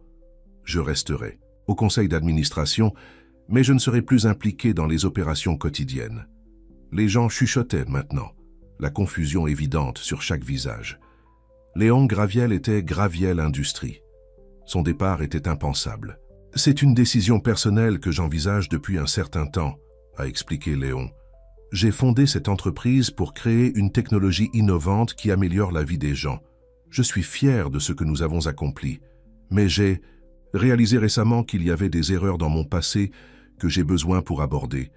Je resterai au conseil d'administration, mais je ne serai plus impliqué dans les opérations quotidiennes. Les gens chuchotaient maintenant, la confusion évidente sur chaque visage. Léon Graviel était Graviel Industries. Son départ était impensable. C'est une décision personnelle que j'envisage depuis un certain temps, a expliqué Léon. J'ai fondé cette entreprise pour créer une technologie innovante qui améliore la vie des gens. Je suis fier de ce que nous avons accompli, mais j'ai réalisé récemment qu'il y avait des erreurs dans mon passé que j'ai besoin pour aborder,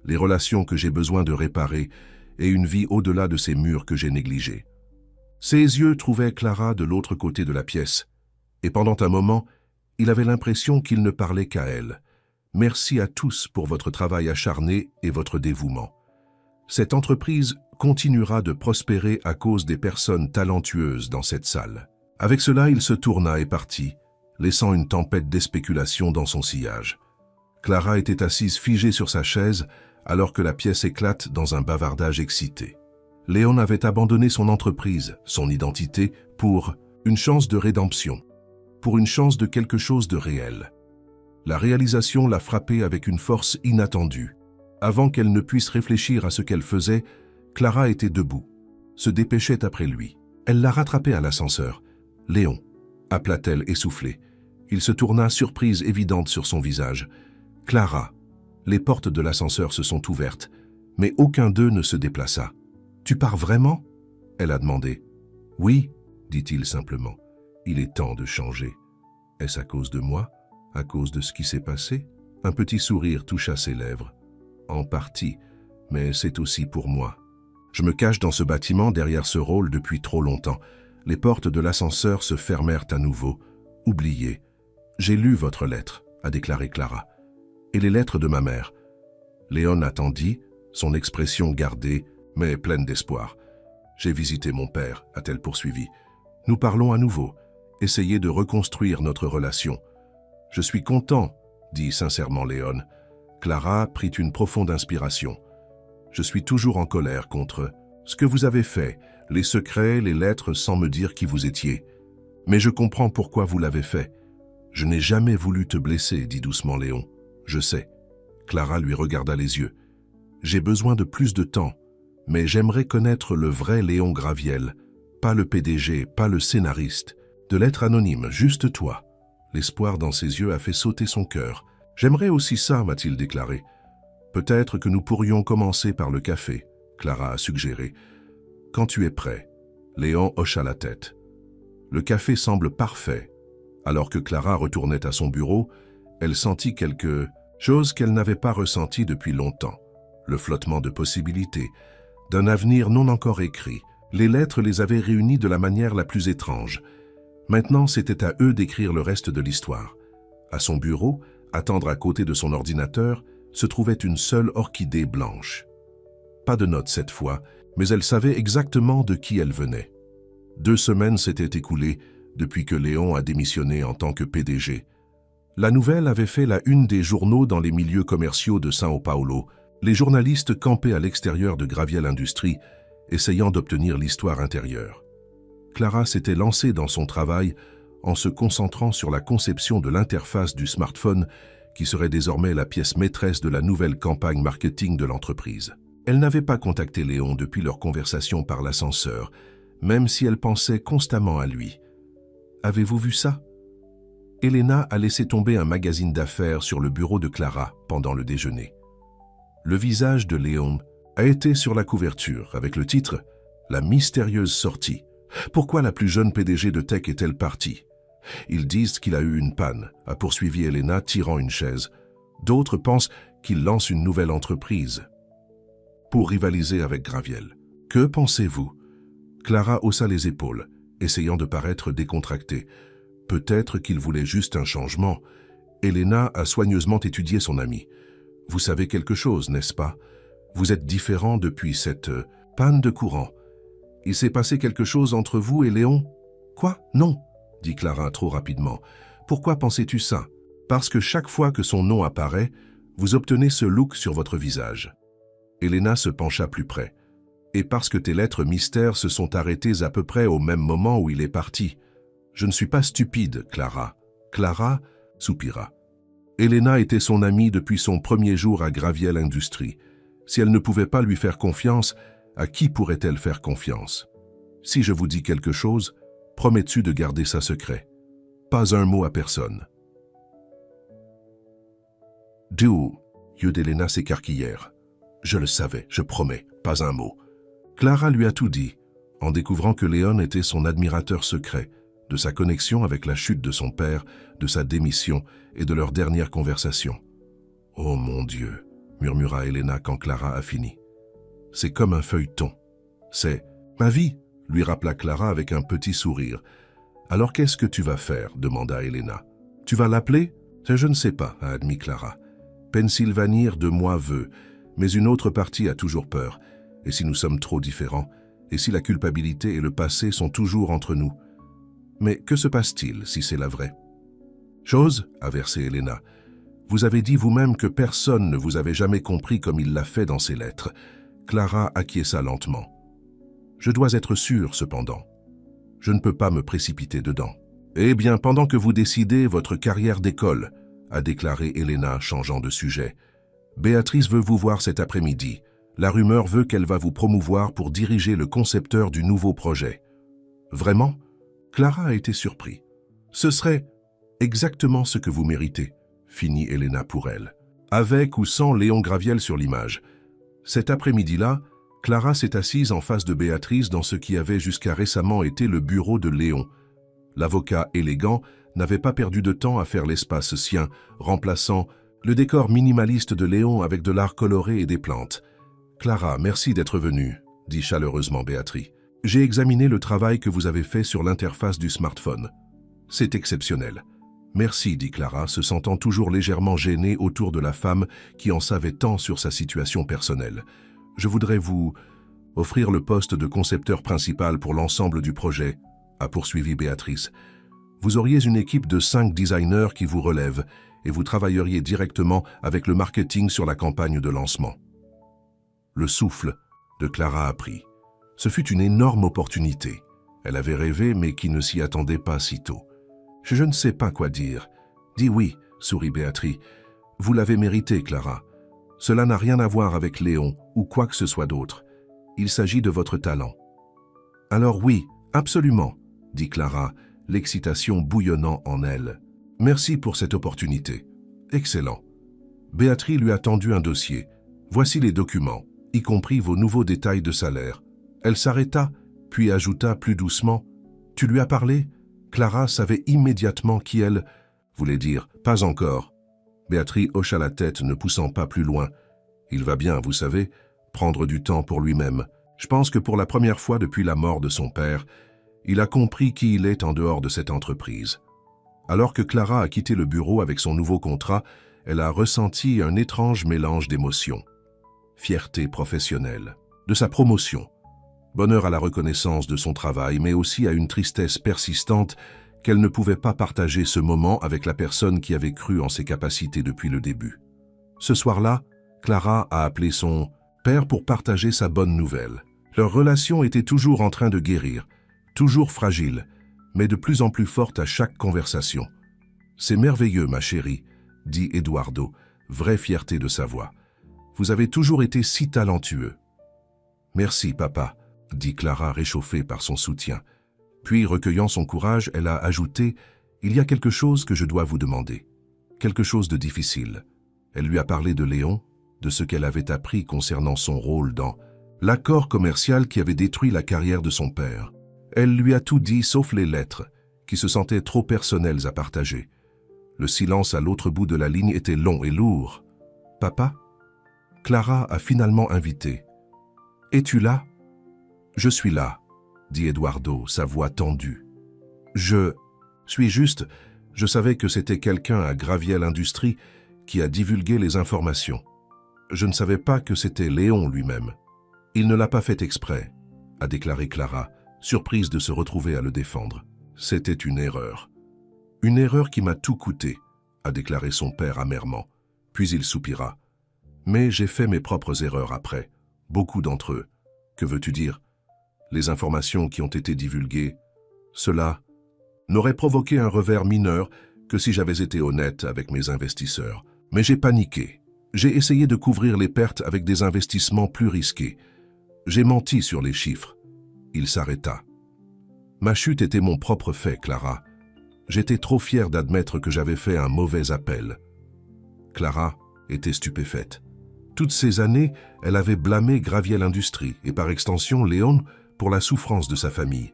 les relations que j'ai besoin de réparer et une vie au-delà de ces murs que j'ai négligés. Ses yeux trouvaient Clara de l'autre côté de la pièce, et pendant un moment, il avait l'impression qu'il ne parlait qu'à elle. Merci à tous pour votre travail acharné et votre dévouement. Cette entreprise continuera de prospérer à cause des personnes talentueuses dans cette salle. Avec cela, il se tourna et partit, laissant une tempête de spéculation dans son sillage. Clara était assise figée sur sa chaise alors que la pièce éclate dans un bavardage excité. Léon avait abandonné son entreprise, son identité, pour une chance de rédemption, pour une chance de quelque chose de réel. La réalisation l'a frappée avec une force inattendue. Avant qu'elle ne puisse réfléchir à ce qu'elle faisait, Clara était debout, se dépêchait après lui. Elle l'a rattrapé à l'ascenseur. « Léon », appela-t-elle essoufflée. Il se tourna, surprise évidente sur son visage. « Clara ». Les portes de l'ascenseur se sont ouvertes, mais aucun d'eux ne se déplaça. « Tu pars vraiment ?» elle a demandé. « Oui », dit-il simplement. « Il est temps de changer. Est-ce à cause de moi? À cause de ce qui s'est passé ?» Un petit sourire toucha ses lèvres. « En partie, mais c'est aussi pour moi. Je me cache dans ce bâtiment derrière ce rôle depuis trop longtemps. Les portes de l'ascenseur se fermèrent à nouveau. Oubliez. J'ai lu votre lettre, a déclaré Clara. Et les lettres de ma mère. Léon attendit, son expression gardée, mais pleine d'espoir. J'ai visité mon père, a-t-elle poursuivi. Nous parlons à nouveau. Essayez de reconstruire notre relation. Je suis content, dit sincèrement Léon. Clara prit une profonde inspiration. Je suis toujours en colère contre ce que vous avez fait, les secrets, les lettres sans me dire qui vous étiez. Mais je comprends pourquoi vous l'avez fait. Je n'ai jamais voulu te blesser, dit doucement Léon. Je sais. Clara lui regarda les yeux. J'ai besoin de plus de temps, mais j'aimerais connaître le vrai Léon Graviel, pas le PDG, pas le scénariste, de l'être anonyme, juste toi. L'espoir dans ses yeux a fait sauter son cœur. J'aimerais aussi ça, m'a-t-il déclaré. Peut-être que nous pourrions commencer par le café, Clara a suggéré. Quand tu es prêt. Léon hocha la tête. Le café semble parfait. Alors que Clara retournait à son bureau, elle sentit quelque chose qu'elle n'avait pas ressenti depuis longtemps. Le flottement de possibilités, d'un avenir non encore écrit. Les lettres les avaient réunies de la manière la plus étrange. Maintenant, c'était à eux d'écrire le reste de l'histoire. À son bureau, attendre à côté de son ordinateur, se trouvait une seule orchidée blanche. Pas de note cette fois, mais elle savait exactement de qui elle venait. 2 semaines s'étaient écoulées depuis que Léon a démissionné en tant que PDG. La nouvelle avait fait la une des journaux dans les milieux commerciaux de São Paulo. Les journalistes campaient à l'extérieur de Graviel Industries, essayant d'obtenir l'histoire intérieure. Clara s'était lancée dans son travail en se concentrant sur la conception de l'interface du smartphone qui serait désormais la pièce maîtresse de la nouvelle campagne marketing de l'entreprise. Elle n'avait pas contacté Léon depuis leur conversation par l'ascenseur, même si elle pensait constamment à lui. « Avez-vous vu ça ?» Elena a laissé tomber un magazine d'affaires sur le bureau de Clara pendant le déjeuner. Le visage de Léon a été sur la couverture avec le titre « La mystérieuse sortie ». Pourquoi la plus jeune PDG de Tech est-elle partie? Ils disent qu'il a eu une panne, a poursuivi Elena, tirant une chaise. D'autres pensent qu'il lance une nouvelle entreprise pour rivaliser avec Graviel. Que pensez-vous? Clara haussa les épaules, essayant de paraître décontractée. Peut-être qu'il voulait juste un changement. Elena a soigneusement étudié son ami. Vous savez quelque chose, n'est-ce pas? Vous êtes différent depuis cette panne de courant. Il s'est passé quelque chose entre vous et Léon? Quoi? Non, dit Clara trop rapidement. Pourquoi pensais-tu ça? Parce que chaque fois que son nom apparaît, vous obtenez ce look sur votre visage. Elena se pencha plus près. Et parce que tes lettres mystères se sont arrêtées à peu près au même moment où il est parti. Je ne suis pas stupide, Clara. Clara soupira. Elena était son amie depuis son premier jour à Graviel Industries. Si elle ne pouvait pas lui faire confiance, à qui pourrait-elle faire confiance? Si je vous dis quelque chose, promets-tu de garder ça secret? Pas un mot à personne. D'où? Yeux d'Elena s'écarquillèrent. Je le savais, je promets, pas un mot. Clara lui a tout dit, en découvrant que Léon était son admirateur secret, de sa connexion avec la chute de son père, de sa démission et de leur dernière conversation. « Oh mon Dieu !» murmura Elena quand Clara a fini. « C'est comme un feuilleton. C'est ma vie !» lui rappela Clara avec un petit sourire. « Alors qu'est-ce que tu vas faire ?» demanda Elena. « Tu vas l'appeler ?»« Je ne sais pas, » a admis Clara. « Pennsylvanir de moi veut, mais une autre partie a toujours peur. Et si nous sommes trop différents? Et si la culpabilité et le passé sont toujours entre nous? Mais que se passe-t-il si c'est la vraie? Chose, a versé Elena. Vous avez dit vous-même que personne ne vous avait jamais compris comme il l'a fait dans ses lettres. Clara acquiesça lentement. Je dois être sûr, cependant. Je ne peux pas me précipiter dedans. Eh bien, pendant que vous décidez votre carrière d'école, a déclaré Elena, changeant de sujet. Béatrice veut vous voir cet après-midi. La rumeur veut qu'elle va vous promouvoir pour diriger le concepteur du nouveau projet. Vraiment? Clara a été surpris. Ce serait exactement ce que vous méritez, finit Elena pour elle. Avec ou sans Léon Graviel sur l'image. Cet après-midi-là, Clara s'est assise en face de Béatrice dans ce qui avait jusqu'à récemment été le bureau de Léon. L'avocat élégant n'avait pas perdu de temps à faire l'espace sien, remplaçant le décor minimaliste de Léon avec de l'art coloré et des plantes. « Clara, merci d'être venue, » dit chaleureusement Béatrice. « J'ai examiné le travail que vous avez fait sur l'interface du smartphone. C'est exceptionnel. » Merci, dit Clara, se sentant toujours légèrement gênée autour de la femme qui en savait tant sur sa situation personnelle. « Je voudrais vous offrir le poste de concepteur principal pour l'ensemble du projet, » a poursuivi Béatrice. « Vous auriez une équipe de 5 designers qui vous relèvent et vous travailleriez directement avec le marketing sur la campagne de lancement. » Le souffle de Clara a pris. Ce fut une énorme opportunité. Elle avait rêvé, mais qui ne s'y attendait pas si tôt. « Je ne sais pas quoi dire. »« Dis oui, » sourit Béatrice. « Vous l'avez mérité, Clara. Cela n'a rien à voir avec Léon ou quoi que ce soit d'autre. Il s'agit de votre talent. »« Alors oui, absolument, » dit Clara, l'excitation bouillonnant en elle. « Merci pour cette opportunité. Excellent. » Béatrice lui a tendu un dossier. « Voici les documents, y compris vos nouveaux détails de salaire. » Elle s'arrêta, puis ajouta plus doucement. « Tu lui as parlé ?» Clara savait immédiatement qui elle voulait dire « pas encore ». Béatrice hocha la tête, ne poussant pas plus loin. « Il va bien, vous savez, prendre du temps pour lui-même. Je pense que pour la première fois depuis la mort de son père, il a compris qui il est en dehors de cette entreprise. » Alors que Clara a quitté le bureau avec son nouveau contrat, elle a ressenti un étrange mélange d'émotions. Fierté professionnelle, de sa promotion, bonheur à la reconnaissance de son travail, mais aussi à une tristesse persistante qu'elle ne pouvait pas partager ce moment avec la personne qui avait cru en ses capacités depuis le début. Ce soir-là, Clara a appelé son père pour partager sa bonne nouvelle. Leur relation était toujours en train de guérir, toujours fragile, mais de plus en plus forte à chaque conversation. « C'est merveilleux, ma chérie, » dit Eduardo, vraie fierté de sa voix. « Vous avez toujours été si talentueux. »« Merci, papa, » dit Clara réchauffée par son soutien. Puis, recueillant son courage, elle a ajouté « Il y a quelque chose que je dois vous demander. Quelque chose de difficile. » Elle lui a parlé de Léon, de ce qu'elle avait appris concernant son rôle dans l'accord commercial qui avait détruit la carrière de son père. Elle lui a tout dit sauf les lettres, qui se sentaient trop personnelles à partager. Le silence à l'autre bout de la ligne était long et lourd. « Papa ?» Clara a finalement invité. « Es-tu là ?»« Je suis là, » dit Eduardo, sa voix tendue. « Je suis juste, je savais que c'était quelqu'un à Graviel Industries qui a divulgué les informations. Je ne savais pas que c'était Léon lui-même. Il ne l'a pas fait exprès, » a déclaré Clara, surprise de se retrouver à le défendre. « C'était une erreur. Une erreur qui m'a tout coûté, » a déclaré son père amèrement. Puis il soupira. « Mais j'ai fait mes propres erreurs après, beaucoup d'entre eux. Que veux-tu dire? Les informations qui ont été divulguées, cela n'aurait provoqué un revers mineur que si j'avais été honnête avec mes investisseurs. Mais j'ai paniqué. J'ai essayé de couvrir les pertes avec des investissements plus risqués. J'ai menti sur les chiffres. » Il s'arrêta. « Ma chute était mon propre fait, Clara. J'étais trop fier d'admettre que j'avais fait un mauvais appel. » Clara était stupéfaite. Toutes ces années, elle avait blâmé Graviel Industries et par extension Léon pour la souffrance de sa famille.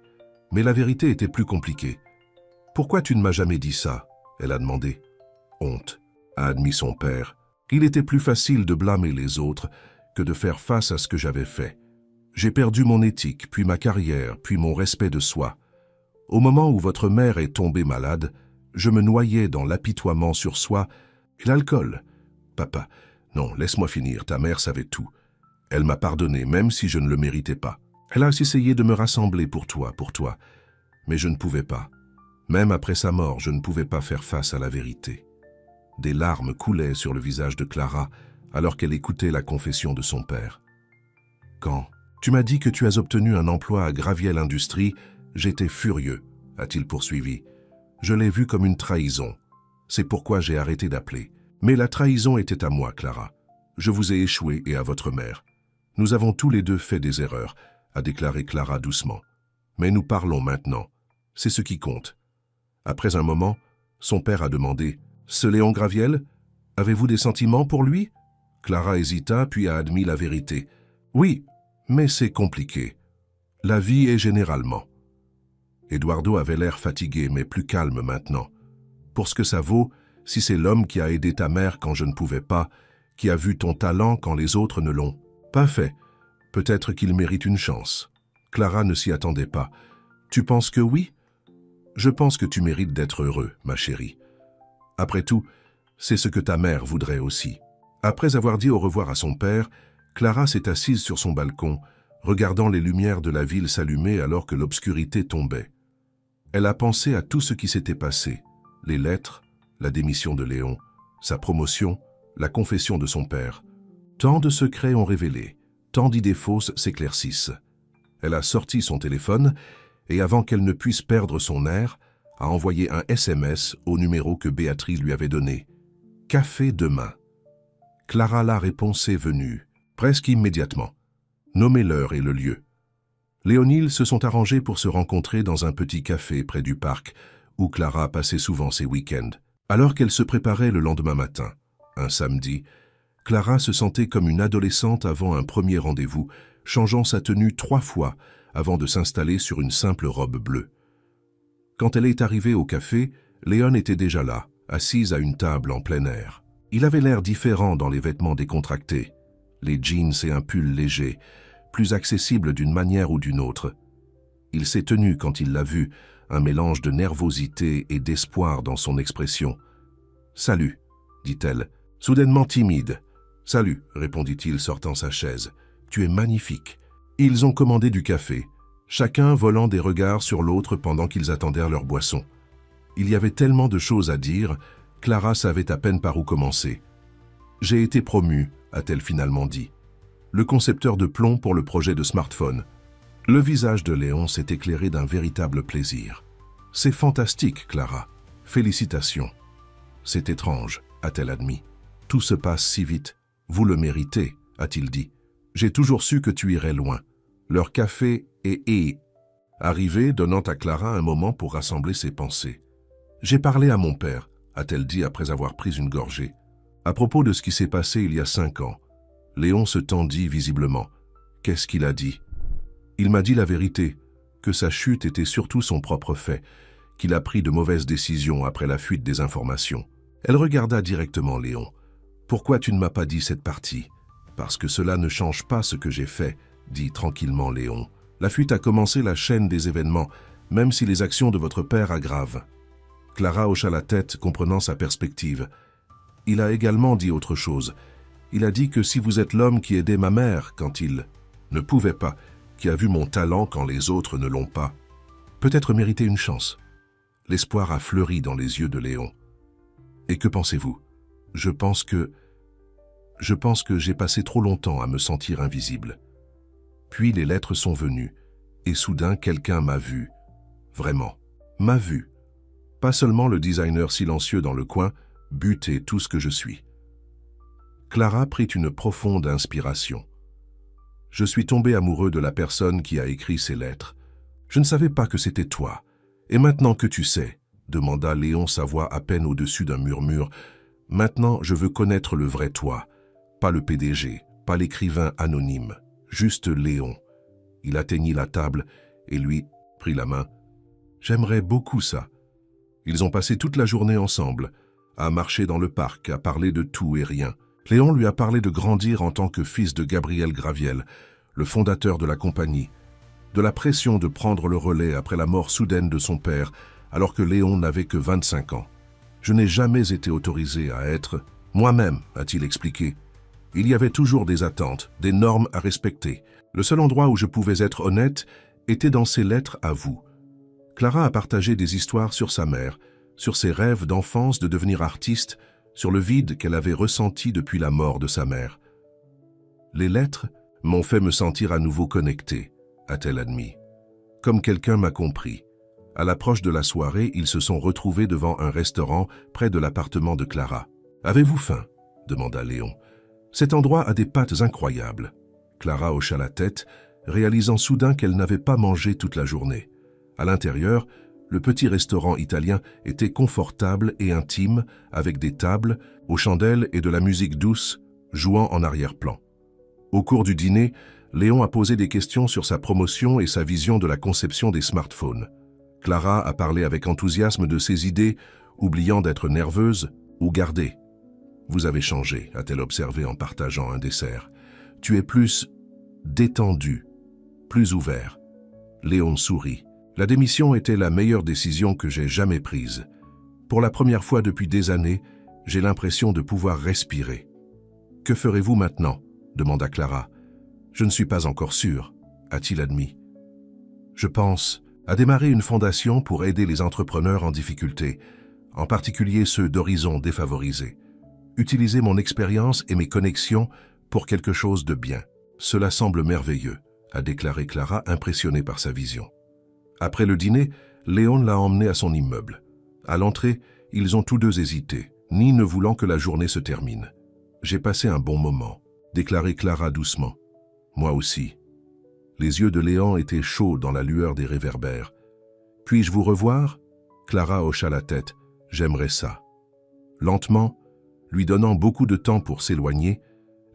Mais la vérité était plus compliquée. « Pourquoi tu ne m'as jamais dit ça ?» elle a demandé. « Honte », a admis son père. Il était plus facile de blâmer les autres que de faire face à ce que j'avais fait. J'ai perdu mon éthique, puis ma carrière, puis mon respect de soi. Au moment où votre mère est tombée malade, je me noyais dans l'apitoiement sur soi et l'alcool. Papa, non, laisse-moi finir, ta mère savait tout. Elle m'a pardonné, même si je ne le méritais pas. Elle a essayé de me rassembler pour toi, mais je ne pouvais pas. Même après sa mort, je ne pouvais pas faire face à la vérité. » Des larmes coulaient sur le visage de Clara alors qu'elle écoutait la confession de son père. « Quand tu m'as dit que tu as obtenu un emploi à Graviel Industries, j'étais furieux, » a-t-il poursuivi. « Je l'ai vu comme une trahison. C'est pourquoi j'ai arrêté d'appeler. Mais la trahison était à moi, Clara. Je vous ai échoué et à votre mère. Nous avons tous les deux fait des erreurs, » a déclaré Clara doucement. « Mais nous parlons maintenant. C'est ce qui compte. » Après un moment, son père a demandé « Ce Léon Graviel, avez-vous des sentiments pour lui ?» Clara hésita, puis a admis la vérité. « Oui, mais c'est compliqué. La vie est généralement. » Eduardo avait l'air fatigué, mais plus calme maintenant. « Pour ce que ça vaut, si c'est l'homme qui a aidé ta mère quand je ne pouvais pas, qui a vu ton talent quand les autres ne l'ont pas fait, peut-être qu'il mérite une chance. » Clara ne s'y attendait pas. « Tu penses que oui ? » « Je pense que tu mérites d'être heureux, ma chérie. Après tout, c'est ce que ta mère voudrait aussi. » Après avoir dit au revoir à son père, Clara s'est assise sur son balcon, regardant les lumières de la ville s'allumer alors que l'obscurité tombait. Elle a pensé à tout ce qui s'était passé, les lettres, la démission de Léon, sa promotion, la confession de son père. Tant de secrets ont révélé, tant d'idées fausses s'éclaircissent. Elle a sorti son téléphone et avant qu'elle ne puisse perdre son air, a envoyé un SMS au numéro que Béatrice lui avait donné. « Café demain. » Clara la réponse est venue, presque immédiatement. Nommez l'heure et le lieu. Léonil se sont arrangés pour se rencontrer dans un petit café près du parc, où Clara passait souvent ses week-ends. Alors qu'elle se préparait le lendemain matin, un samedi, Clara se sentait comme une adolescente avant un premier rendez-vous, changeant sa tenue 3 fois avant de s'installer sur une simple robe bleue. Quand elle est arrivée au café, Léon était déjà là, assise à une table en plein air. Il avait l'air différent dans les vêtements décontractés, les jeans et un pull léger, plus accessible d'une manière ou d'une autre. Il s'est tenu quand il l'a vu, un mélange de nervosité et d'espoir dans son expression. « Salut », dit-elle, soudainement timide. « Salut », répondit-il sortant sa chaise. « Tu es magnifique. » Ils ont commandé du café, chacun volant des regards sur l'autre pendant qu'ils attendèrent leur boisson. Il y avait tellement de choses à dire, Clara savait à peine par où commencer. « J'ai été promue », a-t-elle finalement dit. Le concepteur de plomb pour le projet de smartphone. Le visage de Léon s'est éclairé d'un véritable plaisir. « C'est fantastique, Clara. Félicitations. »« C'est étrange, » a-t-elle admis. « Tout se passe si vite. Vous le méritez, » a-t-il dit. « J'ai toujours su que tu irais loin. » Leur café est arrivé, donnant à Clara un moment pour rassembler ses pensées. « J'ai parlé à mon père, » a-t-elle dit après avoir pris une gorgée. À propos de ce qui s'est passé il y a 5 ans. Léon se tendit visiblement. Qu'est-ce qu'il a dit? Il m'a dit la vérité, que sa chute était surtout son propre fait, qu'il a pris de mauvaises décisions après la fuite des informations. Elle regarda directement Léon. « Pourquoi tu ne m'as pas dit cette partie ?»« Parce que cela ne change pas ce que j'ai fait, » dit tranquillement Léon. « La fuite a commencé la chaîne des événements, même si les actions de votre père aggravent. » Clara hocha la tête, comprenant sa perspective. Il a également dit autre chose. Il a dit que si vous êtes l'homme qui aidait ma mère quand il ne pouvait pas, qui a vu mon talent quand les autres ne l'ont pas, peut-être mériter une chance. L'espoir a fleuri dans les yeux de Léon. Et que pensez-vous? Je pense que j'ai passé trop longtemps à me sentir invisible. Puis les lettres sont venues, et soudain quelqu'un m'a vu. Vraiment, m'a vu. Pas seulement le designer silencieux dans le coin, buter tout ce que je suis. Clara prit une profonde inspiration. Je suis tombé amoureux de la personne qui a écrit ces lettres. Je ne savais pas que c'était toi. Et maintenant que tu sais, demanda Léon, sa voix à peine au-dessus d'un murmure, maintenant je veux connaître le vrai toi, pas le PDG, pas l'écrivain anonyme, juste Léon. Il atteignit la table et lui prit la main. J'aimerais beaucoup ça. Ils ont passé toute la journée ensemble, à marcher dans le parc, à parler de tout et rien. Léon lui a parlé de grandir en tant que fils de Gabriel Graviel, le fondateur de la compagnie, de la pression de prendre le relais après la mort soudaine de son père, alors que Léon n'avait que 25 ans. Je n'ai jamais été autorisé à être moi-même, a-t-il expliqué. Il y avait toujours des attentes, des normes à respecter. Le seul endroit où je pouvais être honnête était dans ses lettres à vous. Clara a partagé des histoires sur sa mère, sur ses rêves d'enfance de devenir artiste, sur le vide qu'elle avait ressenti depuis la mort de sa mère. Les lettres m'ont fait me sentir à nouveau connecté, a-t-elle admis. Comme quelqu'un m'a compris. À l'approche de la soirée, ils se sont retrouvés devant un restaurant près de l'appartement de Clara. « Avez-vous faim ?» demanda Léon. « Cet endroit a des pâtes incroyables. » Clara hocha la tête, réalisant soudain qu'elle n'avait pas mangé toute la journée. À l'intérieur, le petit restaurant italien était confortable et intime, avec des tables, aux chandelles et de la musique douce, jouant en arrière-plan. Au cours du dîner, Léon a posé des questions sur sa promotion et sa vision de la conception des smartphones. Clara a parlé avec enthousiasme de ses idées, oubliant d'être nerveuse ou gardée. « Vous avez changé », a-t-elle observé en partageant un dessert. « Tu es plus détendu, plus ouvert. » Léon sourit. La démission était la meilleure décision que j'ai jamais prise. Pour la première fois depuis des années, j'ai l'impression de pouvoir respirer. « Que ferez-vous maintenant ?» demanda Clara. « Je ne suis pas encore sûr », a-t-il admis. « Je pense à démarrer une fondation pour aider les entrepreneurs en difficulté, en particulier ceux d'horizons défavorisés. Utiliser mon expérience et mes connexions pour quelque chose de bien. Cela semble merveilleux, a déclaré Clara, impressionnée par sa vision. Après le dîner, Léon l'a emmenée à son immeuble. À l'entrée, ils ont tous deux hésité, ni ne voulant que la journée se termine. « J'ai passé un bon moment », déclarait Clara doucement. « Moi aussi. » Les yeux de Léon étaient chauds dans la lueur des réverbères. « Puis-je vous revoir ?» Clara hocha la tête. « J'aimerais ça. » Lentement, lui donnant beaucoup de temps pour s'éloigner,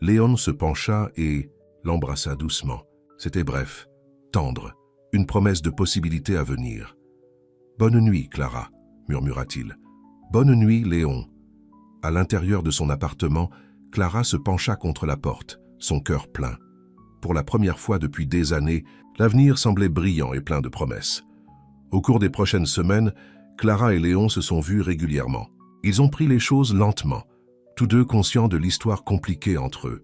Léon se pencha et l'embrassa doucement. C'était bref, tendre, une promesse de possibilités à venir. « Bonne nuit, Clara », murmura-t-il. « Bonne nuit, Léon. » À l'intérieur de son appartement, Clara se pencha contre la porte, son cœur plein. Pour la première fois depuis des années, l'avenir semblait brillant et plein de promesses. Au cours des prochaines semaines, Clara et Léon se sont vus régulièrement. Ils ont pris les choses lentement, tous deux conscients de l'histoire compliquée entre eux.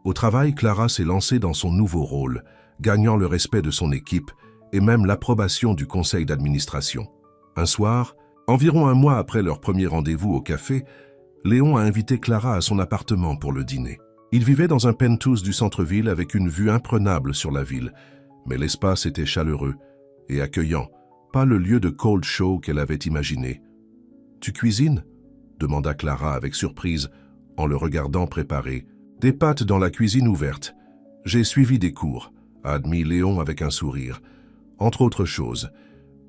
Au travail, Clara s'est lancée dans son nouveau rôle, gagnant le respect de son équipe et même l'approbation du conseil d'administration. Un soir, environ un mois après leur premier rendez-vous au café, Léon a invité Clara à son appartement pour le dîner. Il vivait dans un penthouse du centre-ville avec une vue imprenable sur la ville, mais l'espace était chaleureux et accueillant, pas le lieu de cold show qu'elle avait imaginé. « Tu cuisines ?» demanda Clara avec surprise en le regardant préparer. « Des pâtes dans la cuisine ouverte. J'ai suivi des cours », a admis Léon avec un sourire. « Entre autres choses,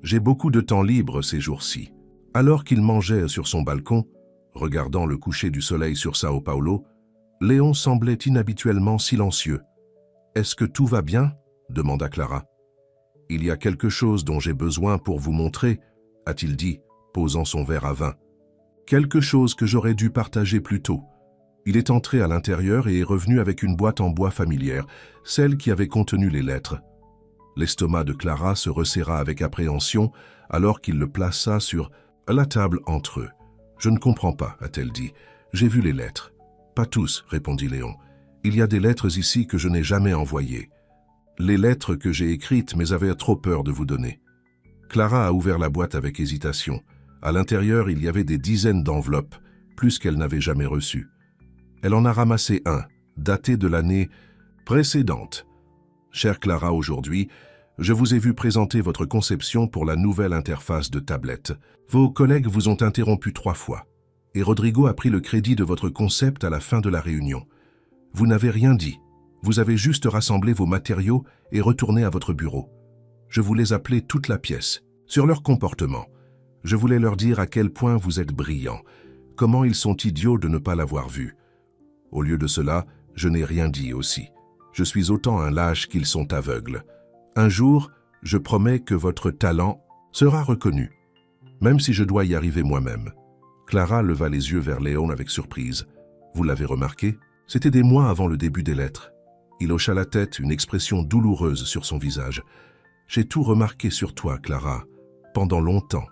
j'ai beaucoup de temps libre ces jours-ci. » Alors qu'il mangeait sur son balcon, regardant le coucher du soleil sur Sao Paulo, Léon semblait inhabituellement silencieux. « Est-ce que tout va bien ?» demanda Clara. « Il y a quelque chose dont j'ai besoin pour vous montrer, » a-t-il dit, posant son verre à vin. Quelque chose que j'aurais dû partager plus tôt. Il est entré à l'intérieur et est revenu avec une boîte en bois familière, celle qui avait contenu les lettres. L'estomac de Clara se resserra avec appréhension alors qu'il le plaça sur la table entre eux. « Je ne comprends pas, a-t-elle dit. J'ai vu les lettres. »« Pas tous, répondit Léon. Il y a des lettres ici que je n'ai jamais envoyées. Les lettres que j'ai écrites, mais j'avais trop peur de vous donner. » Clara a ouvert la boîte avec hésitation. À l'intérieur, il y avait des dizaines d'enveloppes, plus qu'elle n'avait jamais reçues. Elle en a ramassé un, daté de l'année précédente. « Chère Clara, aujourd'hui, je vous ai vu présenter votre conception pour la nouvelle interface de tablette. Vos collègues vous ont interrompu 3 fois, et Rodrigo a pris le crédit de votre concept à la fin de la réunion. Vous n'avez rien dit. Vous avez juste rassemblé vos matériaux et retourné à votre bureau. Je voulais appeler toute la pièce, sur leur comportement. Je voulais leur dire à quel point vous êtes brillants, comment ils sont idiots de ne pas l'avoir vu. Au lieu de cela, je n'ai rien dit aussi. Je suis autant un lâche qu'ils sont aveugles. Un jour, je promets que votre talent sera reconnu, même si je dois y arriver moi-même. » Clara leva les yeux vers Léon avec surprise. « Vous l'avez remarqué? C'était des mois avant le début des lettres. » Il hocha la tête, une expression douloureuse sur son visage. « J'ai tout remarqué sur toi, Clara, pendant longtemps.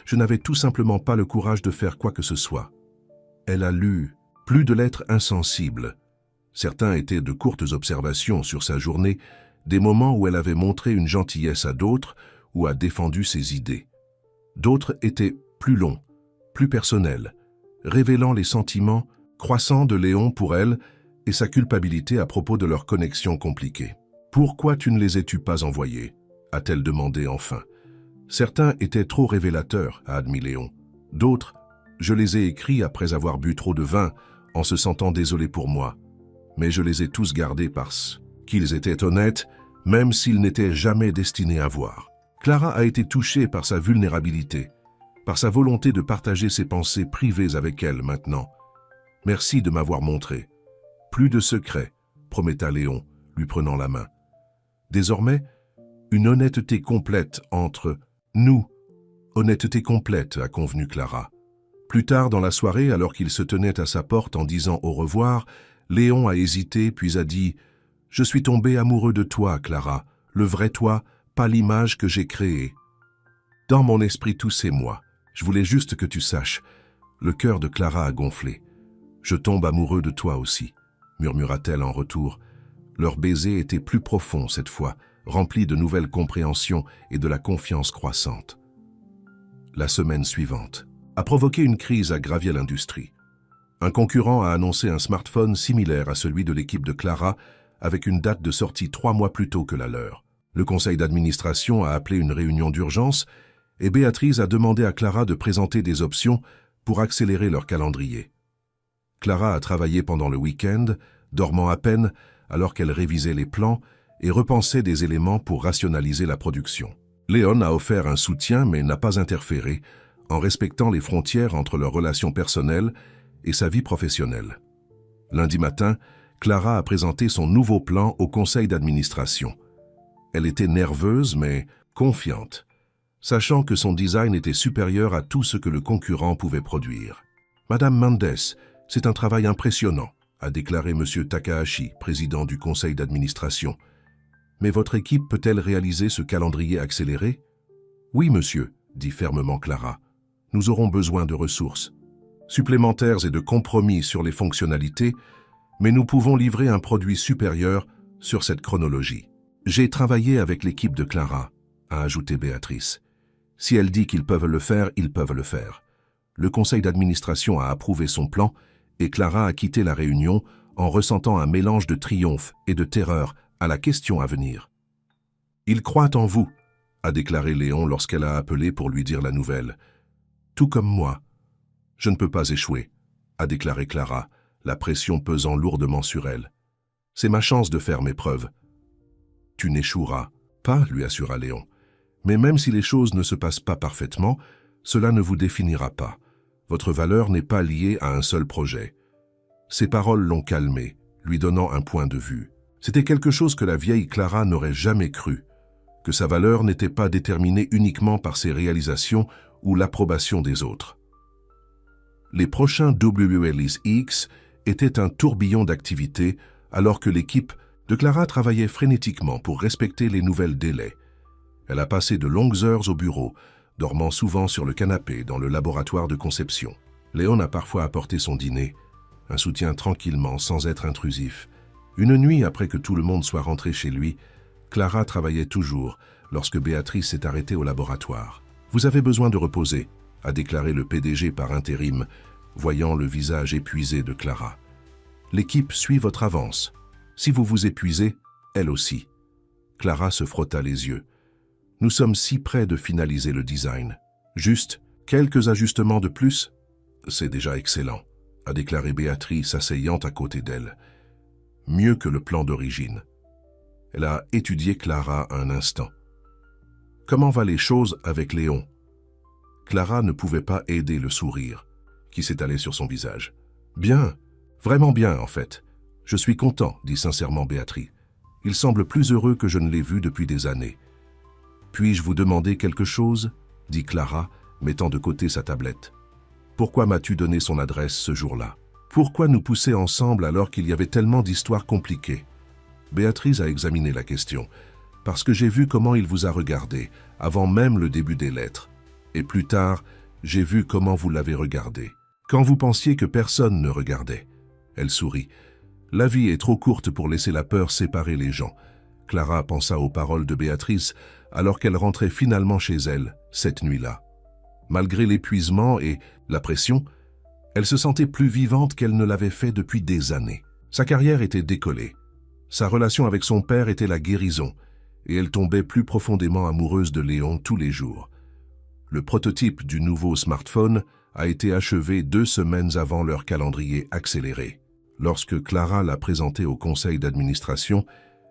Je n'avais tout simplement pas le courage de faire quoi que ce soit. » Elle a lu plus de lettres insensibles. Certains étaient de courtes observations sur sa journée, des moments où elle avait montré une gentillesse à d'autres ou a défendu ses idées. D'autres étaient plus longs, plus personnels, révélant les sentiments croissants de Léon pour elle et sa culpabilité à propos de leur connexion compliquée. « Pourquoi tu ne les as-tu pas envoyés ?» a-t-elle demandé enfin. Certains étaient trop révélateurs, a admis Léon. D'autres, je les ai écrits après avoir bu trop de vin, en se sentant désolé pour moi. Mais je les ai tous gardés parce qu'ils étaient honnêtes, même s'ils n'étaient jamais destinés à voir. Clara a été touchée par sa vulnérabilité, par sa volonté de partager ses pensées privées avec elle maintenant. « Merci de m'avoir montré. »« Plus de secrets, » prometta Léon, lui prenant la main. Désormais, une honnêteté complète entre nous. Honnêteté complète, a convenu Clara. Plus tard dans la soirée, alors qu'il se tenait à sa porte en disant au revoir, Léon a hésité puis a dit « Je suis tombé amoureux de toi, Clara, le vrai toi, pas l'image que j'ai créée. Dans mon esprit, tous ces mois, je voulais juste que tu saches. » Le cœur de Clara a gonflé. « Je tombe amoureux de toi aussi, » murmura-t-elle en retour. Leur baiser était plus profond cette fois, rempli de nouvelles compréhensions et de la confiance croissante. La semaine suivante a provoqué une crise à Graviel Industries. Un concurrent a annoncé un smartphone similaire à celui de l'équipe de Clara, avec une date de sortie 3 mois plus tôt que la leur. Le conseil d'administration a appelé une réunion d'urgence et Béatrice a demandé à Clara de présenter des options pour accélérer leur calendrier. Clara a travaillé pendant le week-end, dormant à peine alors qu'elle révisait les plans et repensait des éléments pour rationaliser la production. Léon a offert un soutien mais n'a pas interféré, en respectant les frontières entre leurs relations personnelles et sa vie professionnelle. Lundi matin, Clara a présenté son nouveau plan au conseil d'administration. Elle était nerveuse mais confiante, sachant que son design était supérieur à tout ce que le concurrent pouvait produire. « Madame Mendes, c'est un travail impressionnant, » a déclaré M. Takahashi, président du conseil d'administration. « Mais votre équipe peut-elle réaliser ce calendrier accéléré ?»« Oui, monsieur, » dit fermement Clara. « Nous aurons besoin de ressources supplémentaires et de compromis sur les fonctionnalités, mais nous pouvons livrer un produit supérieur sur cette chronologie. J'ai travaillé avec l'équipe de Clara, » a ajouté Béatrice. « Si elle dit qu'ils peuvent le faire, ils peuvent le faire. » Le conseil d'administration a approuvé son plan et Clara a quitté la réunion en ressentant un mélange de triomphe et de terreur à la question à venir. « Ils croient en vous, » a déclaré Léon lorsqu'elle a appelé pour lui dire la nouvelle. « Tout comme moi. »« Je ne peux pas échouer, » a déclaré Clara, la pression pesant lourdement sur elle. « C'est ma chance de faire mes preuves. »« Tu n'échoueras pas, » lui assura Léon. « Mais même si les choses ne se passent pas parfaitement, cela ne vous définira pas. Votre valeur n'est pas liée à un seul projet. » Ces paroles l'ont calmé, lui donnant un point de vue. C'était quelque chose que la vieille Clara n'aurait jamais cru, que sa valeur n'était pas déterminée uniquement par ses réalisations ou l'approbation des autres. Les prochains WLX étaient un tourbillon d'activités alors que l'équipe de Clara travaillait frénétiquement pour respecter les nouvelles délais. Elle a passé de longues heures au bureau, dormant souvent sur le canapé dans le laboratoire de conception. Léon a parfois apporté son dîner, un soutien tranquillement sans être intrusif. Une nuit après que tout le monde soit rentré chez lui, Clara travaillait toujours lorsque Béatrice s'est arrêtée au laboratoire. « Vous avez besoin de reposer », a déclaré le PDG par intérim, voyant le visage épuisé de Clara. « L'équipe suit votre avance. Si vous vous épuisez, elle aussi. » Clara se frotta les yeux. « Nous sommes si près de finaliser le design. Juste quelques ajustements de plus, c'est déjà excellent, » a déclaré Béatrice s'asseyant à côté d'elle. « Mieux que le plan d'origine. » Elle a étudié Clara un instant. « Comment va les choses avec Léon ?» Clara ne pouvait pas aider le sourire qui s'étalait sur son visage. « Bien, vraiment bien en fait. Je suis content, » dit sincèrement Béatrice. « Il semble plus heureux que je ne l'ai vu depuis des années. »« Puis-je vous demander quelque chose ?» dit Clara, mettant de côté sa tablette. « Pourquoi m'as-tu donné son adresse ce jour-là? Pourquoi nous pousser ensemble alors qu'il y avait tellement d'histoires compliquées ?» Béatrice a examiné la question, parce que j'ai vu comment il vous a regardé, avant même le début des lettres. Et plus tard, j'ai vu comment vous l'avez regardé, quand vous pensiez que personne ne regardait. Elle sourit. La vie est trop courte pour laisser la peur séparer les gens. Clara pensa aux paroles de Béatrice alors qu'elle rentrait finalement chez elle, cette nuit-là. Malgré l'épuisement et la pression, elle se sentait plus vivante qu'elle ne l'avait fait depuis des années. Sa carrière était décollée. Sa relation avec son père était la guérison, et elle tombait plus profondément amoureuse de Léon tous les jours. Le prototype du nouveau smartphone a été achevé 2 semaines avant leur calendrier accéléré. Lorsque Clara l'a présenté au conseil d'administration,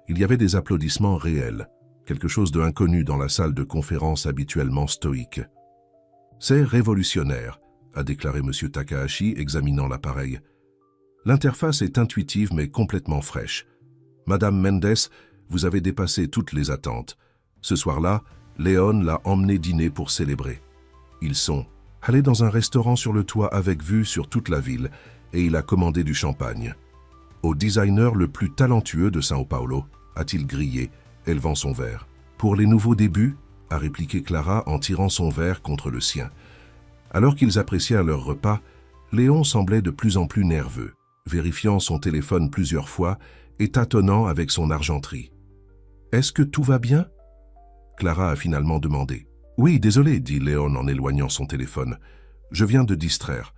il y avait des applaudissements réels, quelque chose d'inconnu dans la salle de conférence habituellement stoïque. « C'est révolutionnaire », a déclaré M. Takahashi, examinant l'appareil. « L'interface est intuitive mais complètement fraîche. Madame Mendes, vous avez dépassé toutes les attentes. Ce soir-là, Léon l'a emmené dîner pour célébrer. Ils sont allés dans un restaurant sur le toit avec vue sur toute la ville et il a commandé du champagne. Au designer le plus talentueux de São Paulo, a-t-il grillé, élevant son verre. Pour les nouveaux débuts, a répliqué Clara en tirant son verre contre le sien. Alors qu'ils apprécièrent leur repas, Léon semblait de plus en plus nerveux, vérifiant son téléphone plusieurs fois et tâtonnant avec son argenterie. « Est-ce que tout va bien ?» Clara a finalement demandé. « Oui, désolé, » dit Léon en éloignant son téléphone. « Je viens de distraire.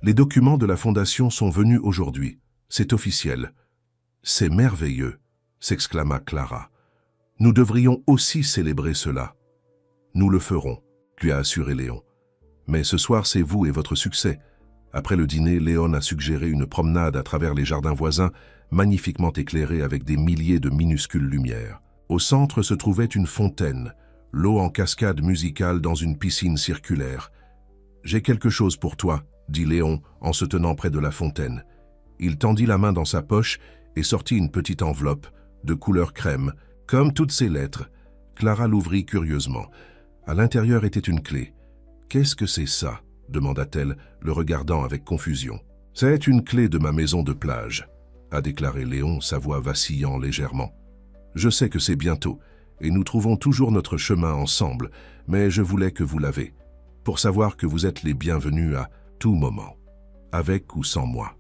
Les documents de la fondation sont venus aujourd'hui. C'est officiel. »« C'est merveilleux !» s'exclama Clara. « Nous devrions aussi célébrer cela. »« Nous le ferons », lui a assuré Léon. « Mais ce soir, c'est vous et votre succès. » Après le dîner, Léon a suggéré une promenade à travers les jardins voisins, magnifiquement éclairés avec des milliers de minuscules lumières. Au centre se trouvait une fontaine, l'eau en cascade musicale dans une piscine circulaire. « J'ai quelque chose pour toi », dit Léon en se tenant près de la fontaine. Il tendit la main dans sa poche et sortit une petite enveloppe, de couleur crème, comme toutes ses lettres. Clara l'ouvrit curieusement. À l'intérieur était une clé. « Qu'est-ce que c'est ça ?» demanda-t-elle, le regardant avec confusion. « C'est une clé de ma maison de plage », a déclaré Léon, sa voix vacillant légèrement. « Je sais que c'est bientôt, et nous trouvons toujours notre chemin ensemble, mais je voulais que vous l'avez, pour savoir que vous êtes les bienvenus à tout moment, avec ou sans moi. »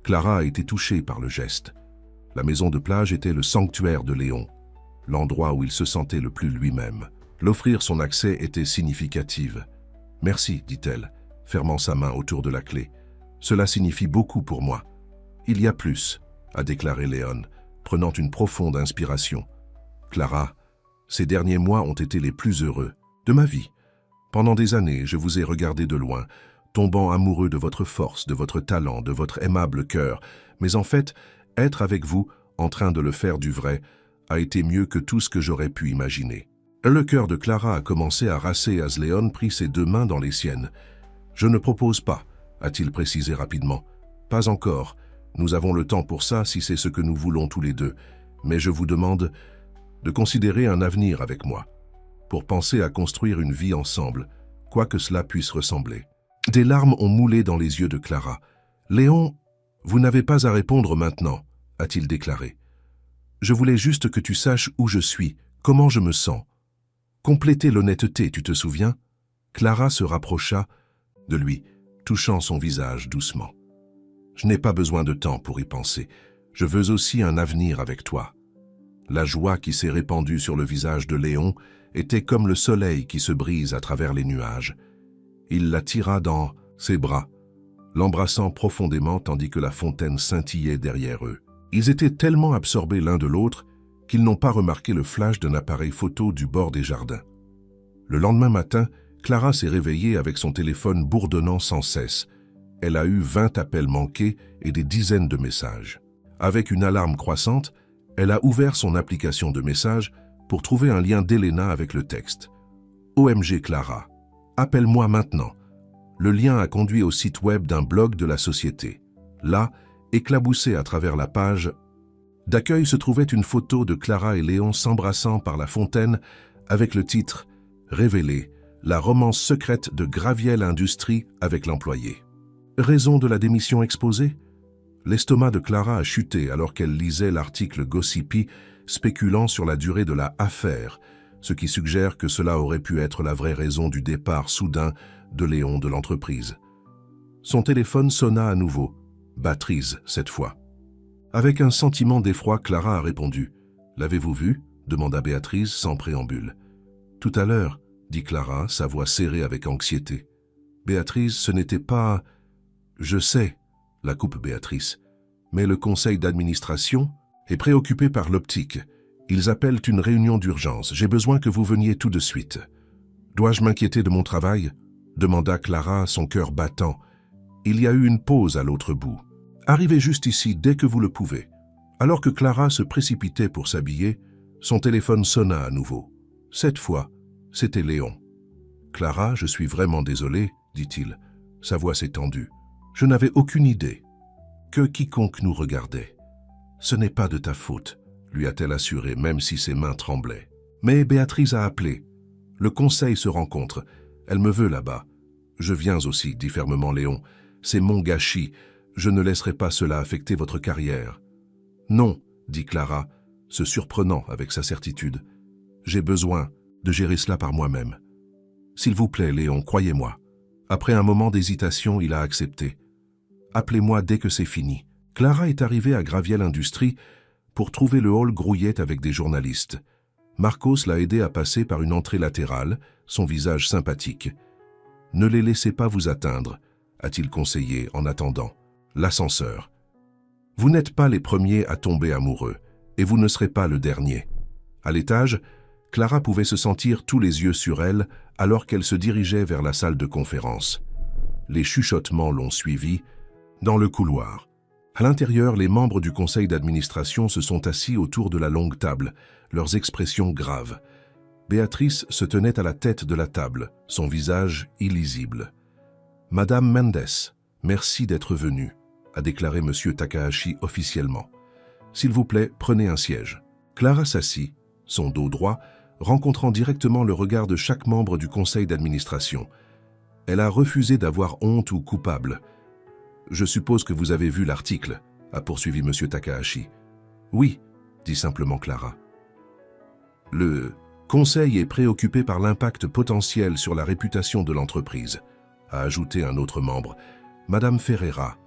Clara a été touchée par le geste. La maison de plage était le sanctuaire de Léon, l'endroit où il se sentait le plus lui-même. L'offrir son accès était significatif. « Merci, dit-elle, fermant sa main autour de la clé. « Cela signifie beaucoup pour moi. »« Il y a plus, » a déclaré Léon, prenant une profonde inspiration. « Clara, ces derniers mois ont été les plus heureux de ma vie. Pendant des années, je vous ai regardé de loin, tombant amoureux de votre force, de votre talent, de votre aimable cœur. Mais en fait, être avec vous, en train de le faire du vrai, a été mieux que tout ce que j'aurais pu imaginer. » Le cœur de Clara a commencé à rasser as Léon prit ses 2 mains dans les siennes. « Je ne propose pas, » a-t-il précisé rapidement. « Pas encore. Nous avons le temps pour ça si c'est ce que nous voulons tous les deux. Mais je vous demande de considérer un avenir avec moi, pour penser à construire une vie ensemble, quoi que cela puisse ressembler. Des larmes ont moulé dans les yeux de Clara. « Léon, vous n'avez pas à répondre maintenant, » a-t-il déclaré. « Je voulais juste que tu saches où je suis, comment je me sens. Compléter l'honnêteté, tu te souviens ?» Clara se rapprocha de lui, touchant son visage doucement. « Je n'ai pas besoin de temps pour y penser. Je veux aussi un avenir avec toi. » La joie qui s'est répandue sur le visage de Léon était comme le soleil qui se brise à travers les nuages. Il la tira dans ses bras, l'embrassant profondément tandis que la fontaine scintillait derrière eux. Ils étaient tellement absorbés l'un de l'autre qu'ils n'ont pas remarqué le flash d'un appareil photo du bord des jardins. Le lendemain matin, Clara s'est réveillée avec son téléphone bourdonnant sans cesse. Elle a eu 20 appels manqués et des dizaines de messages. Avec une alarme croissante, elle a ouvert son application de messages pour trouver un lien d'Elena avec le texte. « OMG Clara, appelle-moi maintenant ». Le lien a conduit au site web d'un blog de la société. Là, éclaboussé à travers la page d'accueil, se trouvait une photo de Clara et Léon s'embrassant par la fontaine avec le titre « Révélé, la romance secrète de Graviel Industries avec l'employé ». Raison de la démission exposée? L'estomac de Clara a chuté alors qu'elle lisait l'article Gossipy spéculant sur la durée de la affaire, ce qui suggère que cela aurait pu être la vraie raison du départ soudain de Léon de l'entreprise. Son téléphone sonna à nouveau, batterise cette fois. Avec un sentiment d'effroi, Clara a répondu. « L'avez-vous vu ?» demanda Béatrice sans préambule. « Tout à l'heure, » dit Clara, sa voix serrée avec anxiété. « Béatrice, ce n'était pas... »« Je sais, » la coupe Béatrice, « mais le conseil d'administration est préoccupé par l'optique. Ils appellent une réunion d'urgence. J'ai besoin que vous veniez tout de suite. »« Dois-je m'inquiéter de mon travail ?» demanda Clara, son cœur battant. Il y a eu une pause à l'autre bout. « Arrivez juste ici dès que vous le pouvez. » Alors que Clara se précipitait pour s'habiller, son téléphone sonna à nouveau. Cette fois, c'était Léon. « Clara, je suis vraiment désolé, » dit-il. Sa voix s'est tendue. « Je n'avais aucune idée que quiconque nous regardait. »« Ce n'est pas de ta faute, » lui a-t-elle assuré, même si ses mains tremblaient. Mais Béatrice a appelé. « Le conseil se rencontre. Elle me veut là-bas. »« Je viens aussi, » dit fermement Léon. « C'est mon gâchis. Je ne laisserai pas cela affecter votre carrière. »« Non, » dit Clara, se surprenant avec sa certitude. « J'ai besoin de gérer cela par moi-même. »« S'il vous plaît, Léon, croyez-moi. » Après un moment d'hésitation, il a accepté. « Appelez-moi dès que c'est fini. » Clara est arrivée à Graviel Industries pour trouver le hall grouillette avec des journalistes. Marcos l'a aidé à passer par une entrée latérale, son visage sympathique. « Ne les laissez pas vous atteindre, » a-t-il conseillé en attendant. L'ascenseur. « Vous n'êtes pas les premiers à tomber amoureux, et vous ne serez pas le dernier. » À l'étage, Clara pouvait se sentir tous les yeux sur elle alors qu'elle se dirigeait vers la salle de conférence. Les chuchotements l'ont suivie dans le couloir. À l'intérieur, les membres du conseil d'administration se sont assis autour de la longue table, leurs expressions graves. Béatrice se tenait à la tête de la table, son visage illisible. « Madame Mendes, merci d'être venue, » a déclaré M. Takahashi officiellement. « S'il vous plaît, prenez un siège. » Clara s'assit, son dos droit, rencontrant directement le regard de chaque membre du conseil d'administration. Elle a refusé d'avoir honte ou coupable. « Je suppose que vous avez vu l'article, » a poursuivi M. Takahashi. « Oui, » dit simplement Clara. « Le conseil est préoccupé par l'impact potentiel sur la réputation de l'entreprise, » a ajouté un autre membre, Madame Ferreira,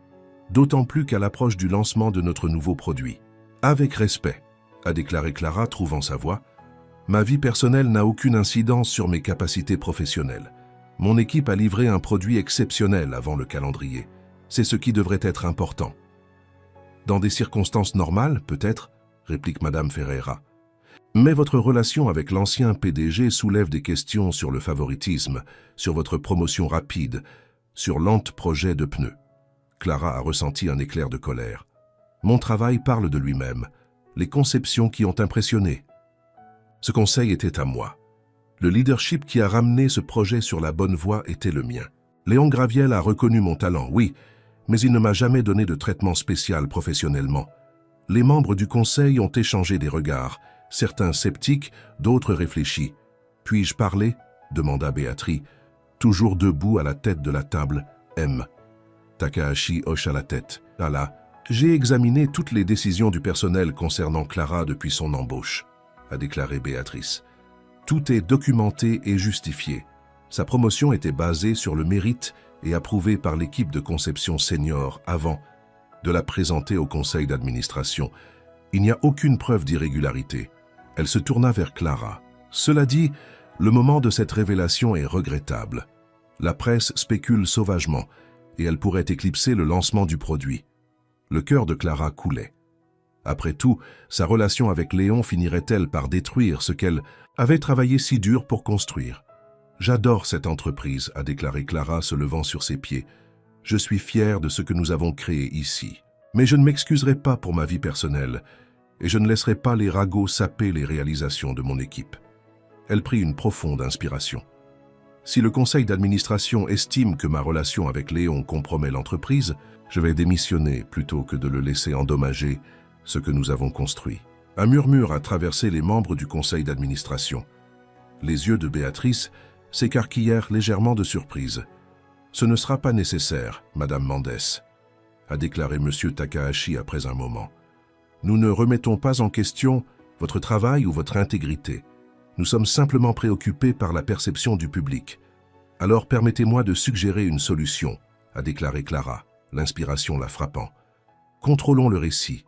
d'autant plus qu'à l'approche du lancement de notre nouveau produit. « Avec respect, » a déclaré Clara, trouvant sa voix, « ma vie personnelle n'a aucune incidence sur mes capacités professionnelles. Mon équipe a livré un produit exceptionnel avant le calendrier. C'est ce qui devrait être important. » « Dans des circonstances normales, peut-être, » réplique Madame Ferreira. « Mais votre relation avec l'ancien PDG soulève des questions sur le favoritisme, sur votre promotion rapide, sur l'ente projet de pneus. » Clara a ressenti un éclair de colère. « Mon travail parle de lui-même, les conceptions qui ont impressionné. Ce conseil était à moi. Le leadership qui a ramené ce projet sur la bonne voie était le mien. Léon Graviel a reconnu mon talent, oui, mais il ne m'a jamais donné de traitement spécial professionnellement. Les membres du conseil ont échangé des regards, certains sceptiques, d'autres réfléchis. « Puis-je parler ?» demanda Béatrice, toujours debout à la tête de la table, M. Takahashi hocha la tête. Ah là, j'ai examiné toutes les décisions du personnel concernant Clara depuis son embauche, a déclaré Béatrice. Tout est documenté et justifié. Sa promotion était basée sur le mérite et approuvée par l'équipe de conception senior avant de la présenter au conseil d'administration. Il n'y a aucune preuve d'irrégularité. Elle se tourna vers Clara. Cela dit, le moment de cette révélation est regrettable. La presse spécule sauvagement et elle pourrait éclipser le lancement du produit. Le cœur de Clara coulait. Après tout, sa relation avec Léon finirait-elle par détruire ce qu'elle avait travaillé si dur pour construire? « J'adore cette entreprise », a déclaré Clara se levant sur ses pieds. « Je suis fière de ce que nous avons créé ici. Mais je ne m'excuserai pas pour ma vie personnelle et je ne laisserai pas les ragots saper les réalisations de mon équipe. » Elle prit une profonde inspiration. « Si le conseil d'administration estime que ma relation avec Léon compromet l'entreprise, je vais démissionner plutôt que de le laisser endommager ce que nous avons construit. » Un murmure a traversé les membres du conseil d'administration. Les yeux de Béatrice s'écarquillèrent légèrement de surprise. « Ce ne sera pas nécessaire, Madame Mendes, » a déclaré M. Takahashi après un moment. « Nous ne remettons pas en question votre travail ou votre intégrité. Nous sommes simplement préoccupés par la perception du public. Alors permettez-moi de suggérer une solution, » a déclaré Clara, l'inspiration la frappant. « Contrôlons le récit.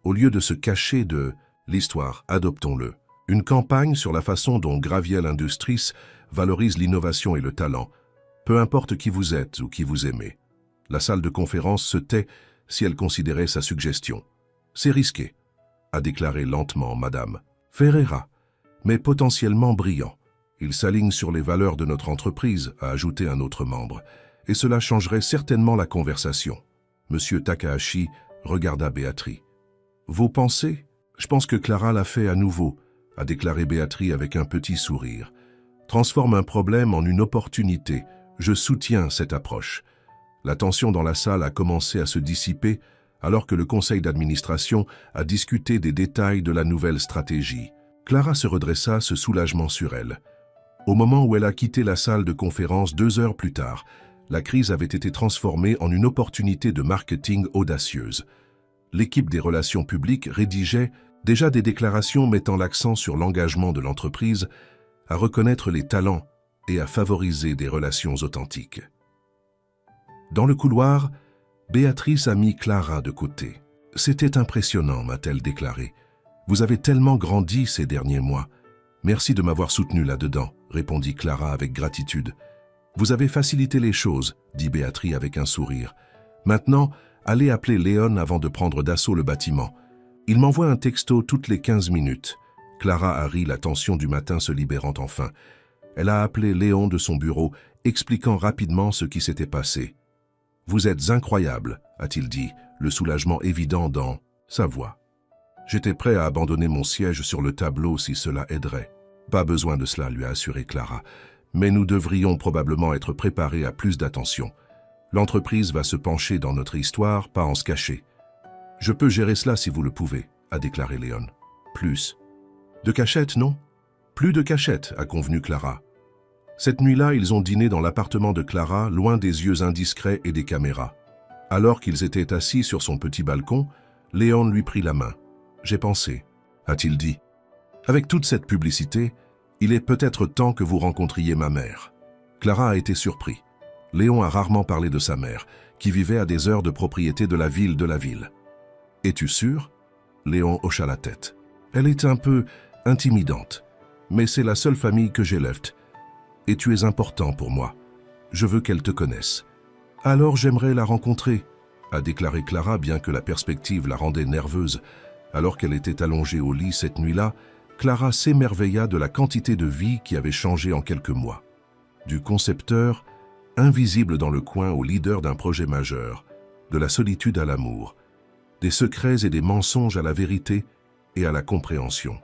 Au lieu de se cacher de l'histoire, adoptons-le. Une campagne sur la façon dont Graviel Industries valorise l'innovation et le talent, peu importe qui vous êtes ou qui vous aimez. » La salle de conférence se tait si elle considérait sa suggestion. « C'est risqué, » a déclaré lentement Madame Ferreira, « mais potentiellement brillant. Il s'aligne sur les valeurs de notre entreprise, » a ajouté un autre membre, « et cela changerait certainement la conversation. » Monsieur Takahashi regarda Béatrice. « Vos pensées ? Je pense que Clara l'a fait à nouveau, » a déclaré Béatrice avec un petit sourire. « Transforme un problème en une opportunité. Je soutiens cette approche. » La tension dans la salle a commencé à se dissiper alors que le conseil d'administration a discuté des détails de la nouvelle stratégie. Clara se redressa, ce soulagement sur elle. Au moment où elle a quitté la salle de conférence 2 heures plus tard, la crise avait été transformée en une opportunité de marketing audacieuse. L'équipe des relations publiques rédigeait déjà des déclarations mettant l'accent sur l'engagement de l'entreprise à reconnaître les talents et à favoriser des relations authentiques. Dans le couloir, Béatrice a mis Clara de côté. « C'était impressionnant », m'a-t-elle déclaré. « Vous avez tellement grandi ces derniers mois. Merci de m'avoir soutenu là-dedans », répondit Clara avec gratitude. « Vous avez facilité les choses », dit Béatrice avec un sourire. « Maintenant, allez appeler Léon avant de prendre d'assaut le bâtiment. Il m'envoie un texto toutes les 15 minutes. » Clara a ri, la tension du matin se libérant enfin. Elle a appelé Léon de son bureau, expliquant rapidement ce qui s'était passé. « Vous êtes incroyable », a-t-il dit, le soulagement évident dans sa voix. J'étais prêt à abandonner mon siège sur le tableau si cela aiderait. Pas besoin de cela, lui a assuré Clara. Mais nous devrions probablement être préparés à plus d'attention. L'entreprise va se pencher dans notre histoire, pas en se cacher. Je peux gérer cela si vous le pouvez, a déclaré Léon. Plus. De cachette, non? Plus de cachette, a convenu Clara. Cette nuit-là, ils ont dîné dans l'appartement de Clara, loin des yeux indiscrets et des caméras. Alors qu'ils étaient assis sur son petit balcon, Léon lui prit la main. « J'ai pensé », a-t-il dit. « Avec toute cette publicité, il est peut-être temps que vous rencontriez ma mère. » Clara a été surpris. Léon a rarement parlé de sa mère, qui vivait à des heures de propriété de la ville. « Es-tu sûr ?» Léon hocha la tête. « Elle est un peu intimidante, mais c'est la seule famille que j'élève. Et tu es important pour moi. Je veux qu'elle te connaisse. »« Alors j'aimerais la rencontrer », a déclaré Clara, bien que la perspective la rendait nerveuse. Alors qu'elle était allongée au lit cette nuit-là, Clara s'émerveilla de la quantité de vie qui avait changé en quelques mois. Du concepteur, invisible dans le coin au leader d'un projet majeur, de la solitude à l'amour, des secrets et des mensonges à la vérité et à la compréhension.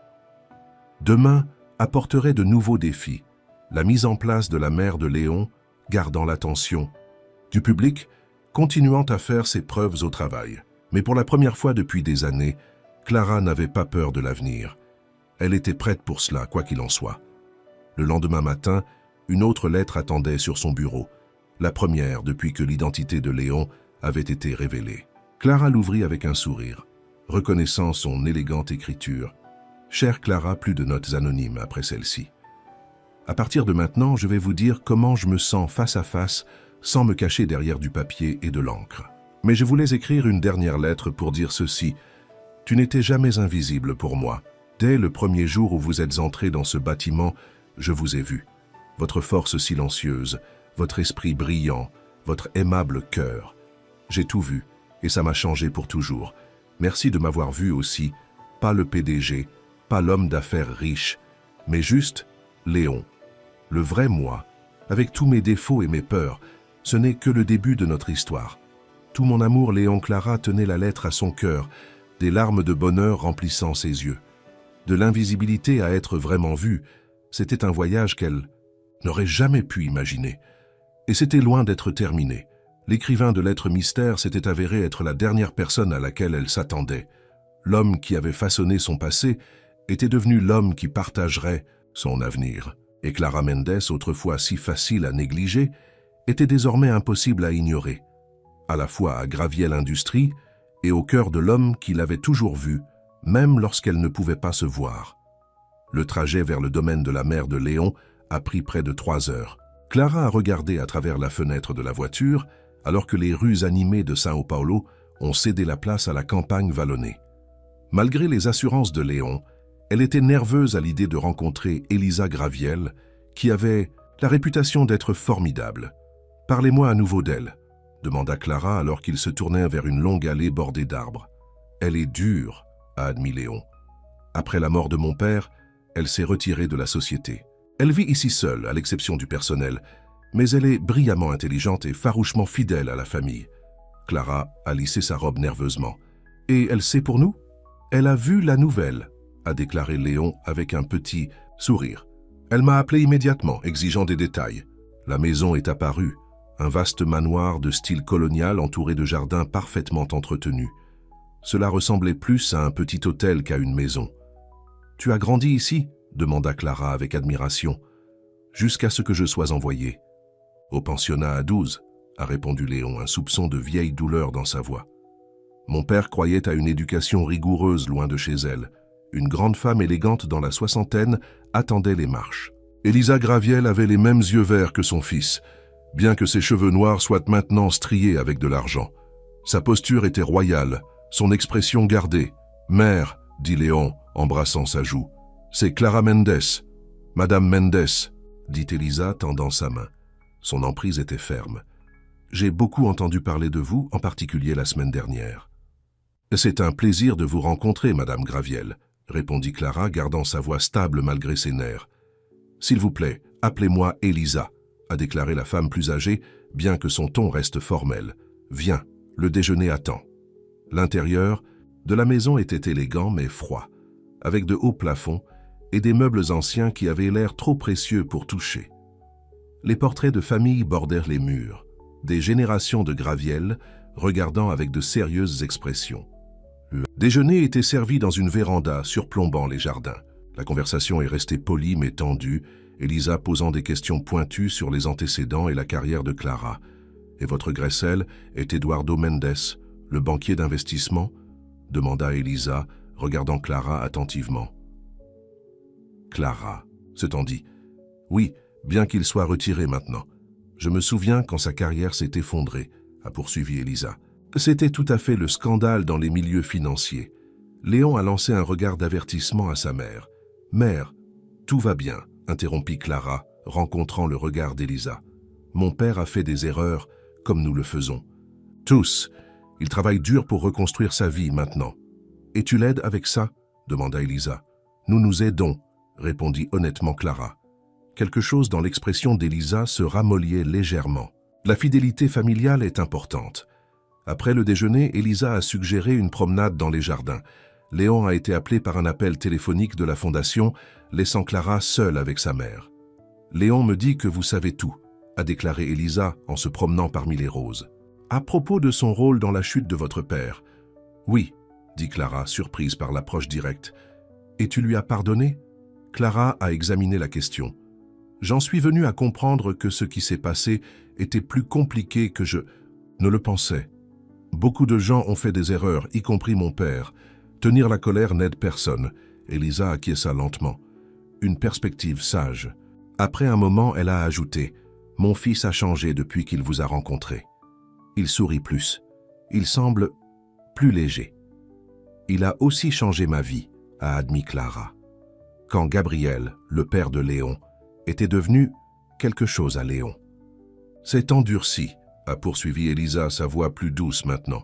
Demain apporterait de nouveaux défis, la mise en place de la mère de Léon, gardant l'attention, du public, continuant à faire ses preuves au travail. Mais pour la première fois depuis des années, Clara n'avait pas peur de l'avenir. Elle était prête pour cela, quoi qu'il en soit. Le lendemain matin, Une autre lettre attendait sur son bureau, la première depuis que l'identité de Léon avait été révélée. Clara l'ouvrit avec un sourire, reconnaissant son élégante écriture. « Chère Clara, plus de notes anonymes après celle-ci. À partir de maintenant, je vais vous dire comment je me sens face à face, sans me cacher derrière du papier et de l'encre. Mais je voulais écrire une dernière lettre pour dire ceci. Tu n'étais jamais invisible pour moi. Dès le premier jour où vous êtes entré dans ce bâtiment, je vous ai vu. Votre force silencieuse, votre esprit brillant, votre aimable cœur. J'ai tout vu, et ça m'a changé pour toujours. Merci de m'avoir vu aussi, pas le PDG, pas l'homme d'affaires riche, mais juste Léon. Le vrai moi, avec tous mes défauts et mes peurs, ce n'est que le début de notre histoire. Tout mon amour, Léon Clara tenait la lettre à son cœur, des larmes de bonheur remplissant ses yeux. De l'invisibilité à être vraiment vue, c'était un voyage qu'elle n'aurait jamais pu imaginer. Et c'était loin d'être terminé. L'écrivain de lettres mystères s'était avéré être la dernière personne à laquelle elle s'attendait. L'homme qui avait façonné son passé était devenu l'homme qui partagerait son avenir. Et Clara Mendes, autrefois si facile à négliger, était désormais impossible à ignorer, à la fois à Graviel Industries et au cœur de l'homme qui l'avait toujours vue, même lorsqu'elle ne pouvait pas se voir. Le trajet vers le domaine de la mère de Léon a pris près de 3 heures. Clara a regardé à travers la fenêtre de la voiture, alors que les rues animées de São Paulo ont cédé la place à la campagne vallonnée. Malgré les assurances de Léon, elle était nerveuse à l'idée de rencontrer Elisa Graviel, qui avait la réputation d'être formidable. « Parlez-moi à nouveau d'elle », demanda Clara alors qu'ils se tournaient vers une longue allée bordée d'arbres. « Elle est dure », a admis Léon. « Après la mort de mon père, elle s'est retirée de la société. Elle vit ici seule, à l'exception du personnel, mais elle est brillamment intelligente et farouchement fidèle à la famille. » Clara a lissé sa robe nerveusement. « Et elle sait pour nous ? Elle a vu la nouvelle », a déclaré Léon avec un petit sourire. « Elle m'a appelé immédiatement, exigeant des détails. La maison est apparue, un vaste manoir de style colonial entouré de jardins parfaitement entretenus. Cela ressemblait plus à un petit hôtel qu'à une maison. « Tu as grandi ici ?» demanda Clara avec admiration. « Jusqu'à ce que je sois envoyée. »« Au pensionnat à 12, » a répondu Léon, un soupçon de vieille douleur dans sa voix. « Mon père croyait à une éducation rigoureuse loin de chez elle. Une grande femme élégante dans la soixantaine attendait les marches. Elisa Graviel avait les mêmes yeux verts que son fils, bien que ses cheveux noirs soient maintenant striés avec de l'argent. Sa posture était royale, son expression gardée. « Mère, » dit Léon, embrassant sa joue. « C'est Clara Mendes. »« Madame Mendes, » dit Elisa, tendant sa main. Son emprise était ferme. « J'ai beaucoup entendu parler de vous, en particulier la semaine dernière. »« C'est un plaisir de vous rencontrer, Madame Graviel, » répondit Clara, gardant sa voix stable malgré ses nerfs. « S'il vous plaît, appelez-moi Elisa, » a déclaré la femme plus âgée, bien que son ton reste formel. « Viens, le déjeuner attend. » L'intérieur de la maison était élégant mais froid, avec de hauts plafonds et des meubles anciens qui avaient l'air trop précieux pour toucher. Les portraits de famille bordèrent les murs, des générations de Graviel regardant avec de sérieuses expressions. Le déjeuner était servi dans une véranda surplombant les jardins. La conversation est restée polie mais tendue, Elisa posant des questions pointues sur les antécédents et la carrière de Clara. « Et votre Gressel est Eduardo Mendes, le banquier d'investissement ?» demanda Elisa, regardant Clara attentivement. Clara se tendit. « Oui, bien qu'il soit retiré maintenant. Je me souviens quand sa carrière s'est effondrée, » a poursuivi Elisa. C'était tout à fait le scandale dans les milieux financiers. Léon a lancé un regard d'avertissement à sa mère. « Mère, tout va bien, » interrompit Clara, rencontrant le regard d'Elisa. « Mon père a fait des erreurs, comme nous le faisons. Tous. Il travaille dur pour reconstruire sa vie maintenant. »« Et tu l'aides avec ça ?» demanda Elisa. « Nous nous aidons, » répondit honnêtement Clara. Quelque chose dans l'expression d'Elisa se ramolliait légèrement. La fidélité familiale est importante. Après le déjeuner, Elisa a suggéré une promenade dans les jardins. Léon a été appelé par un appel téléphonique de la fondation, laissant Clara seule avec sa mère. « Léon me dit que vous savez tout », a déclaré Elisa en se promenant parmi les roses. « À propos de son rôle dans la chute de votre père. »« Oui, » dit Clara, surprise par l'approche directe. « Et tu lui as pardonné ?» Clara a examiné la question. « J'en suis venu à comprendre que ce qui s'est passé était plus compliqué que je ne le pensais. Beaucoup de gens ont fait des erreurs, y compris mon père. Tenir la colère n'aide personne. Elisa acquiesça lentement. Une perspective sage. Après un moment, elle a ajouté « Mon fils a changé depuis qu'il vous a rencontré. Il sourit plus. Il semble plus léger. Il a aussi changé ma vie », a admis Clara. Quand Gabriel, le père de Léon, était devenu quelque chose à Léon. « C'est endurci », a poursuivi Elisa, sa voix plus douce maintenant.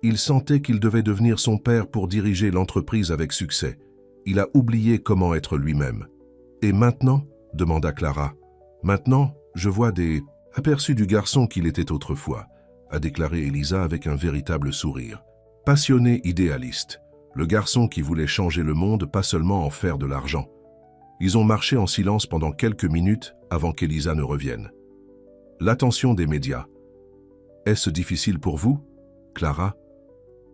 Il sentait qu'il devait devenir son père pour diriger l'entreprise avec succès. Il a oublié comment être lui-même. « Et maintenant ?» demanda Clara. « Maintenant, je vois des aperçus du garçon qu'il était autrefois », a déclaré Elisa avec un véritable sourire. Passionné idéaliste, le garçon qui voulait changer le monde, pas seulement en faire de l'argent. Ils ont marché en silence pendant quelques minutes avant qu'Elisa ne revienne. L'attention des médias. « Est-ce difficile pour vous ?» Clara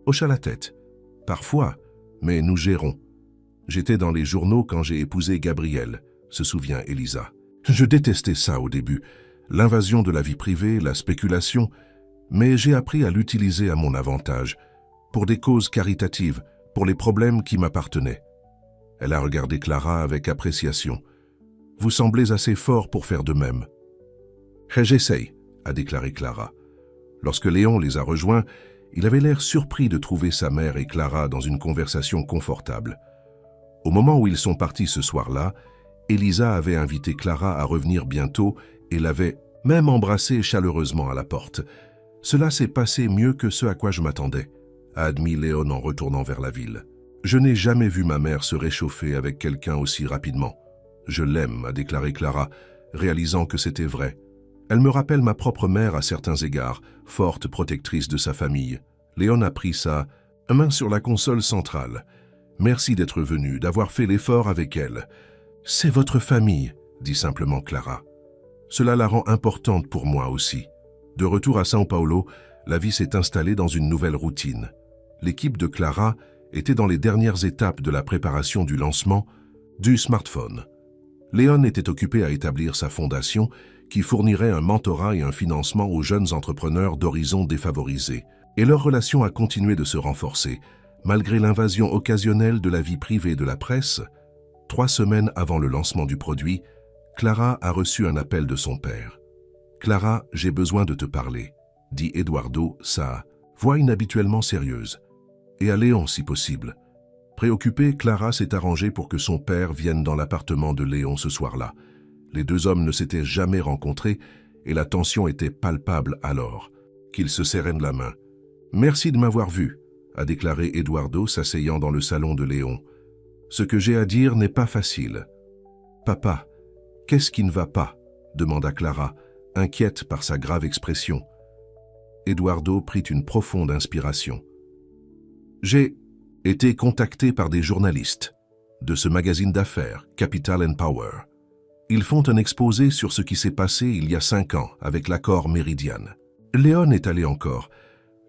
hocha la tête. « Parfois, mais nous gérons. J'étais dans les journaux quand j'ai épousé Gabriel, se souvient Elisa. Je détestais ça au début, l'invasion de la vie privée, la spéculation, mais j'ai appris à l'utiliser à mon avantage, pour des causes caritatives, pour les problèmes qui m'appartenaient. » Elle a regardé Clara avec appréciation. « Vous semblez assez fort pour faire de même. »« J'essaye », a déclaré Clara. Lorsque Léon les a rejoints, il avait l'air surpris de trouver sa mère et Clara dans une conversation confortable. Au moment où ils sont partis ce soir-là, Elisa avait invité Clara à revenir bientôt et l'avait même embrassée chaleureusement à la porte. « Cela s'est passé mieux que ce à quoi je m'attendais », a admis Léon en retournant vers la ville. « Je n'ai jamais vu ma mère se réchauffer avec quelqu'un aussi rapidement. Je l'aime », a déclaré Clara, réalisant que c'était vrai. Elle me rappelle ma propre mère à certains égards, forte protectrice de sa famille. Léon a pris sa main sur la console centrale. « Merci d'être venu, d'avoir fait l'effort avec elle. »« C'est votre famille », dit simplement Clara. « Cela la rend importante pour moi aussi. » De retour à São Paulo, la vie s'est installée dans une nouvelle routine. L'équipe de Clara était dans les dernières étapes de la préparation du lancement du smartphone. Léon était occupé à établir sa fondation qui fournirait un mentorat et un financement aux jeunes entrepreneurs d'horizons défavorisés. Et leur relation a continué de se renforcer, malgré l'invasion occasionnelle de la vie privée de la presse. 3 semaines avant le lancement du produit, Clara a reçu un appel de son père. « Clara, j'ai besoin de te parler », dit Eduardo, sa voix inhabituellement sérieuse. Et à Léon si possible. Préoccupée, Clara s'est arrangée pour que son père vienne dans l'appartement de Léon ce soir-là. Les 2 hommes ne s'étaient jamais rencontrés et la tension était palpable alors, qu'ils se serraient la main. « Merci de m'avoir vu », a déclaré Eduardo s'asseyant dans le salon de Léon. « Ce que j'ai à dire n'est pas facile. »« Papa, qu'est-ce qui ne va pas ?» demanda Clara, inquiète par sa grave expression. Eduardo prit une profonde inspiration. « J'ai été contacté par des journalistes de ce magazine d'affaires, Capital and Power. Ils font un exposé sur ce qui s'est passé il y a 5 ans avec l'accord Méridien. Léon est allé encore.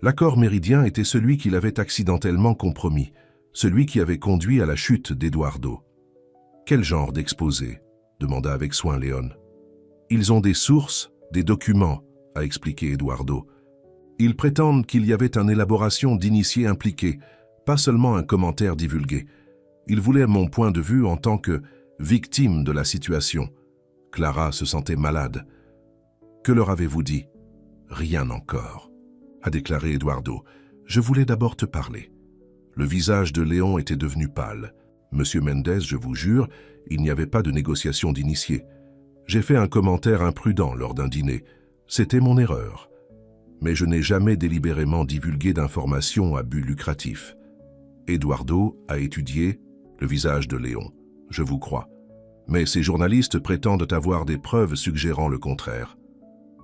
L'accord Méridien était celui qu'il avait accidentellement compromis, celui qui avait conduit à la chute d'Eduardo. « Quel genre d'exposé ?» demanda avec soin Léon. « Ils ont des sources, des documents, » a expliqué Eduardo. « Ils prétendent qu'il y avait une élaboration d'initiés impliqués, pas seulement un commentaire divulgué. Ils voulaient mon point de vue en tant que victime de la situation. » Clara se sentait malade. « Que leur avez-vous dit ?»« Rien encore, » a déclaré Eduardo. « Je voulais d'abord te parler. » Le visage de Léon était devenu pâle. « Monsieur Mendes, je vous jure, il n'y avait pas de négociation d'initié. J'ai fait un commentaire imprudent lors d'un dîner. C'était mon erreur. Mais je n'ai jamais délibérément divulgué d'informations à but lucratif. » Eduardo a étudié le visage de Léon. « Je vous crois. Mais ces journalistes prétendent avoir des preuves suggérant le contraire. »«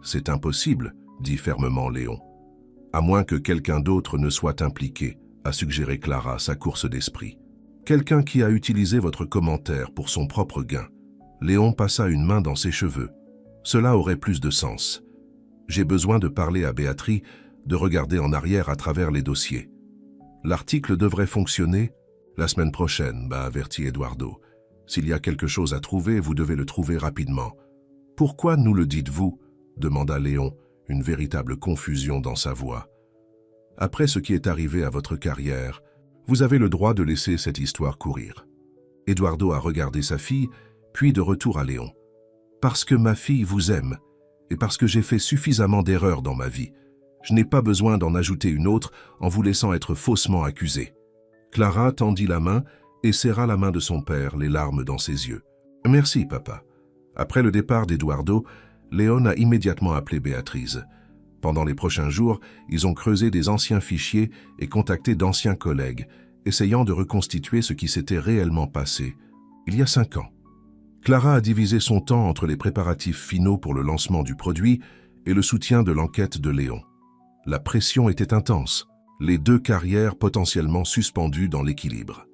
C'est impossible, » dit fermement Léon. « À moins que quelqu'un d'autre ne soit impliqué, » a suggéré Clara, sa course d'esprit. « Quelqu'un qui a utilisé votre commentaire pour son propre gain. » Léon passa une main dans ses cheveux. « Cela aurait plus de sens. J'ai besoin de parler à Béatrice, de regarder en arrière à travers les dossiers. L'article devrait fonctionner la semaine prochaine, » m'a averti Eduardo. S'il y a quelque chose à trouver, vous devez le trouver rapidement. Pourquoi nous le dites-vous? Demanda Léon, une véritable confusion dans sa voix. Après ce qui est arrivé à votre carrière, vous avez le droit de laisser cette histoire courir. Eduardo a regardé sa fille, puis de retour à Léon. Parce que ma fille vous aime, et parce que j'ai fait suffisamment d'erreurs dans ma vie, je n'ai pas besoin d'en ajouter une autre en vous laissant être faussement accusé. Clara tendit la main et serra la main de son père, les larmes dans ses yeux. « Merci, papa. » Après le départ d'Eduardo, Léon a immédiatement appelé Béatrice. Pendant les prochains jours, ils ont creusé des anciens fichiers et contacté d'anciens collègues, essayant de reconstituer ce qui s'était réellement passé, il y a 5 ans. Clara a divisé son temps entre les préparatifs finaux pour le lancement du produit et le soutien de l'enquête de Léon. La pression était intense, les 2 carrières potentiellement suspendues dans l'équilibre.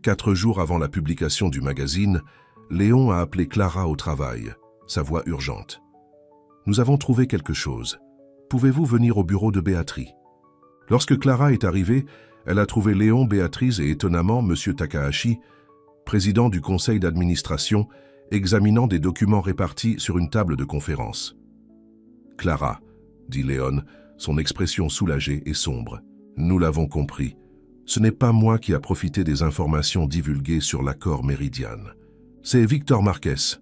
4 jours avant la publication du magazine, Léon a appelé Clara au travail, sa voix urgente. « Nous avons trouvé quelque chose. Pouvez-vous venir au bureau de Béatrice ?» Lorsque Clara est arrivée, elle a trouvé Léon, Béatrice et étonnamment M. Takahashi, président du conseil d'administration, examinant des documents répartis sur une table de conférence. « Clara, » dit Léon, son expression soulagée et sombre. « Nous l'avons compris. Ce n'est pas moi qui a profité des informations divulguées sur l'accord Meridian. C'est Victor Marquez,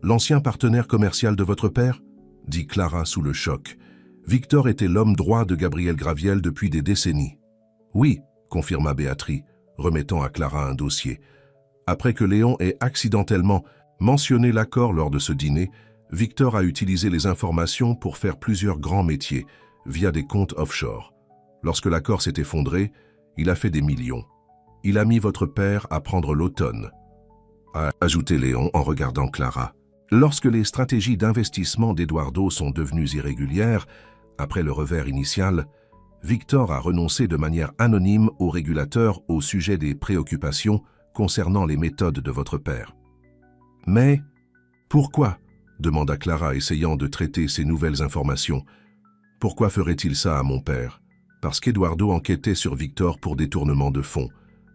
l'ancien partenaire commercial de votre père ?» dit Clara sous le choc. Victor était l'homme droit de Gabriel Graviel depuis des décennies. « Oui, » confirma Béatrice, remettant à Clara un dossier. Après que Léon ait accidentellement mentionné l'accord lors de ce dîner, Victor a utilisé les informations pour faire plusieurs grands métiers via des comptes offshore. Lorsque l'accord s'est effondré, il a fait des millions. Il a mis votre père à prendre l'automne, a ajouté Léon en regardant Clara. Lorsque les stratégies d'investissement d'Eduardo sont devenues irrégulières, après le revers initial, Victor a renoncé de manière anonyme au régulateur au sujet des préoccupations concernant les méthodes de votre père. « Mais pourquoi ?» demanda Clara, essayant de traiter ces nouvelles informations. « Pourquoi ferait-il ça à mon père ? Parce qu'Eduardo enquêtait sur Victor pour détournement de fonds,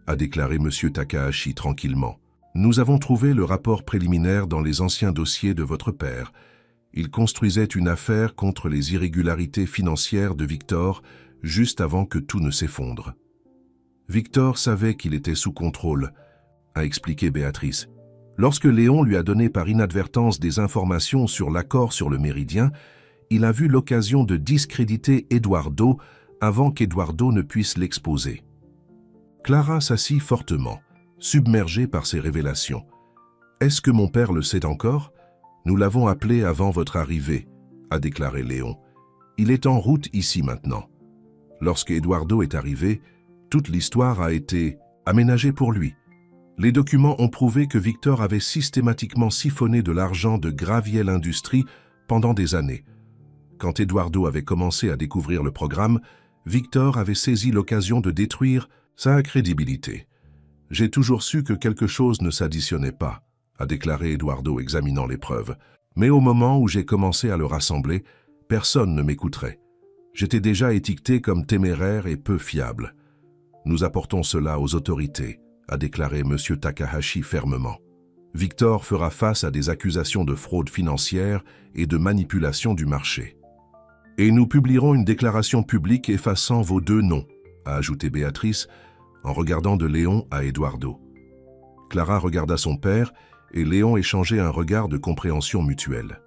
a déclaré M. Takahashi tranquillement. Nous avons trouvé le rapport préliminaire dans les anciens dossiers de votre père. Il construisait une affaire contre les irrégularités financières de Victor juste avant que tout ne s'effondre. Victor savait qu'il était sous contrôle, a expliqué Béatrice. Lorsque Léon lui a donné par inadvertance des informations sur l'accord sur le Méridien, il a vu l'occasion de discréditer Eduardo avant qu'Eduardo ne puisse l'exposer. Clara s'assit fortement, submergée par ces révélations. « Est-ce que mon père le sait encore ? Nous l'avons appelé avant votre arrivée, » a déclaré Léon. « Il est en route ici maintenant. » Lorsque Eduardo est arrivé, toute l'histoire a été aménagée pour lui. Les documents ont prouvé que Victor avait systématiquement siphonné de l'argent de Graviel Industries pendant des années. Quand Eduardo avait commencé à découvrir le programme, Victor avait saisi l'occasion de détruire sa crédibilité. « J'ai toujours su que quelque chose ne s'additionnait pas, » a déclaré Eduardo examinant les preuves. « Mais au moment où j'ai commencé à le rassembler, personne ne m'écouterait. J'étais déjà étiqueté comme téméraire et peu fiable. Nous apportons cela aux autorités, » a déclaré M. Takahashi fermement. Victor fera face à des accusations de fraude financière et de manipulation du marché. « Et nous publierons une déclaration publique effaçant vos 2 noms, » a ajouté Béatrice, en regardant de Léon à Eduardo. Clara regarda son père et Léon échangeait un regard de compréhension mutuelle.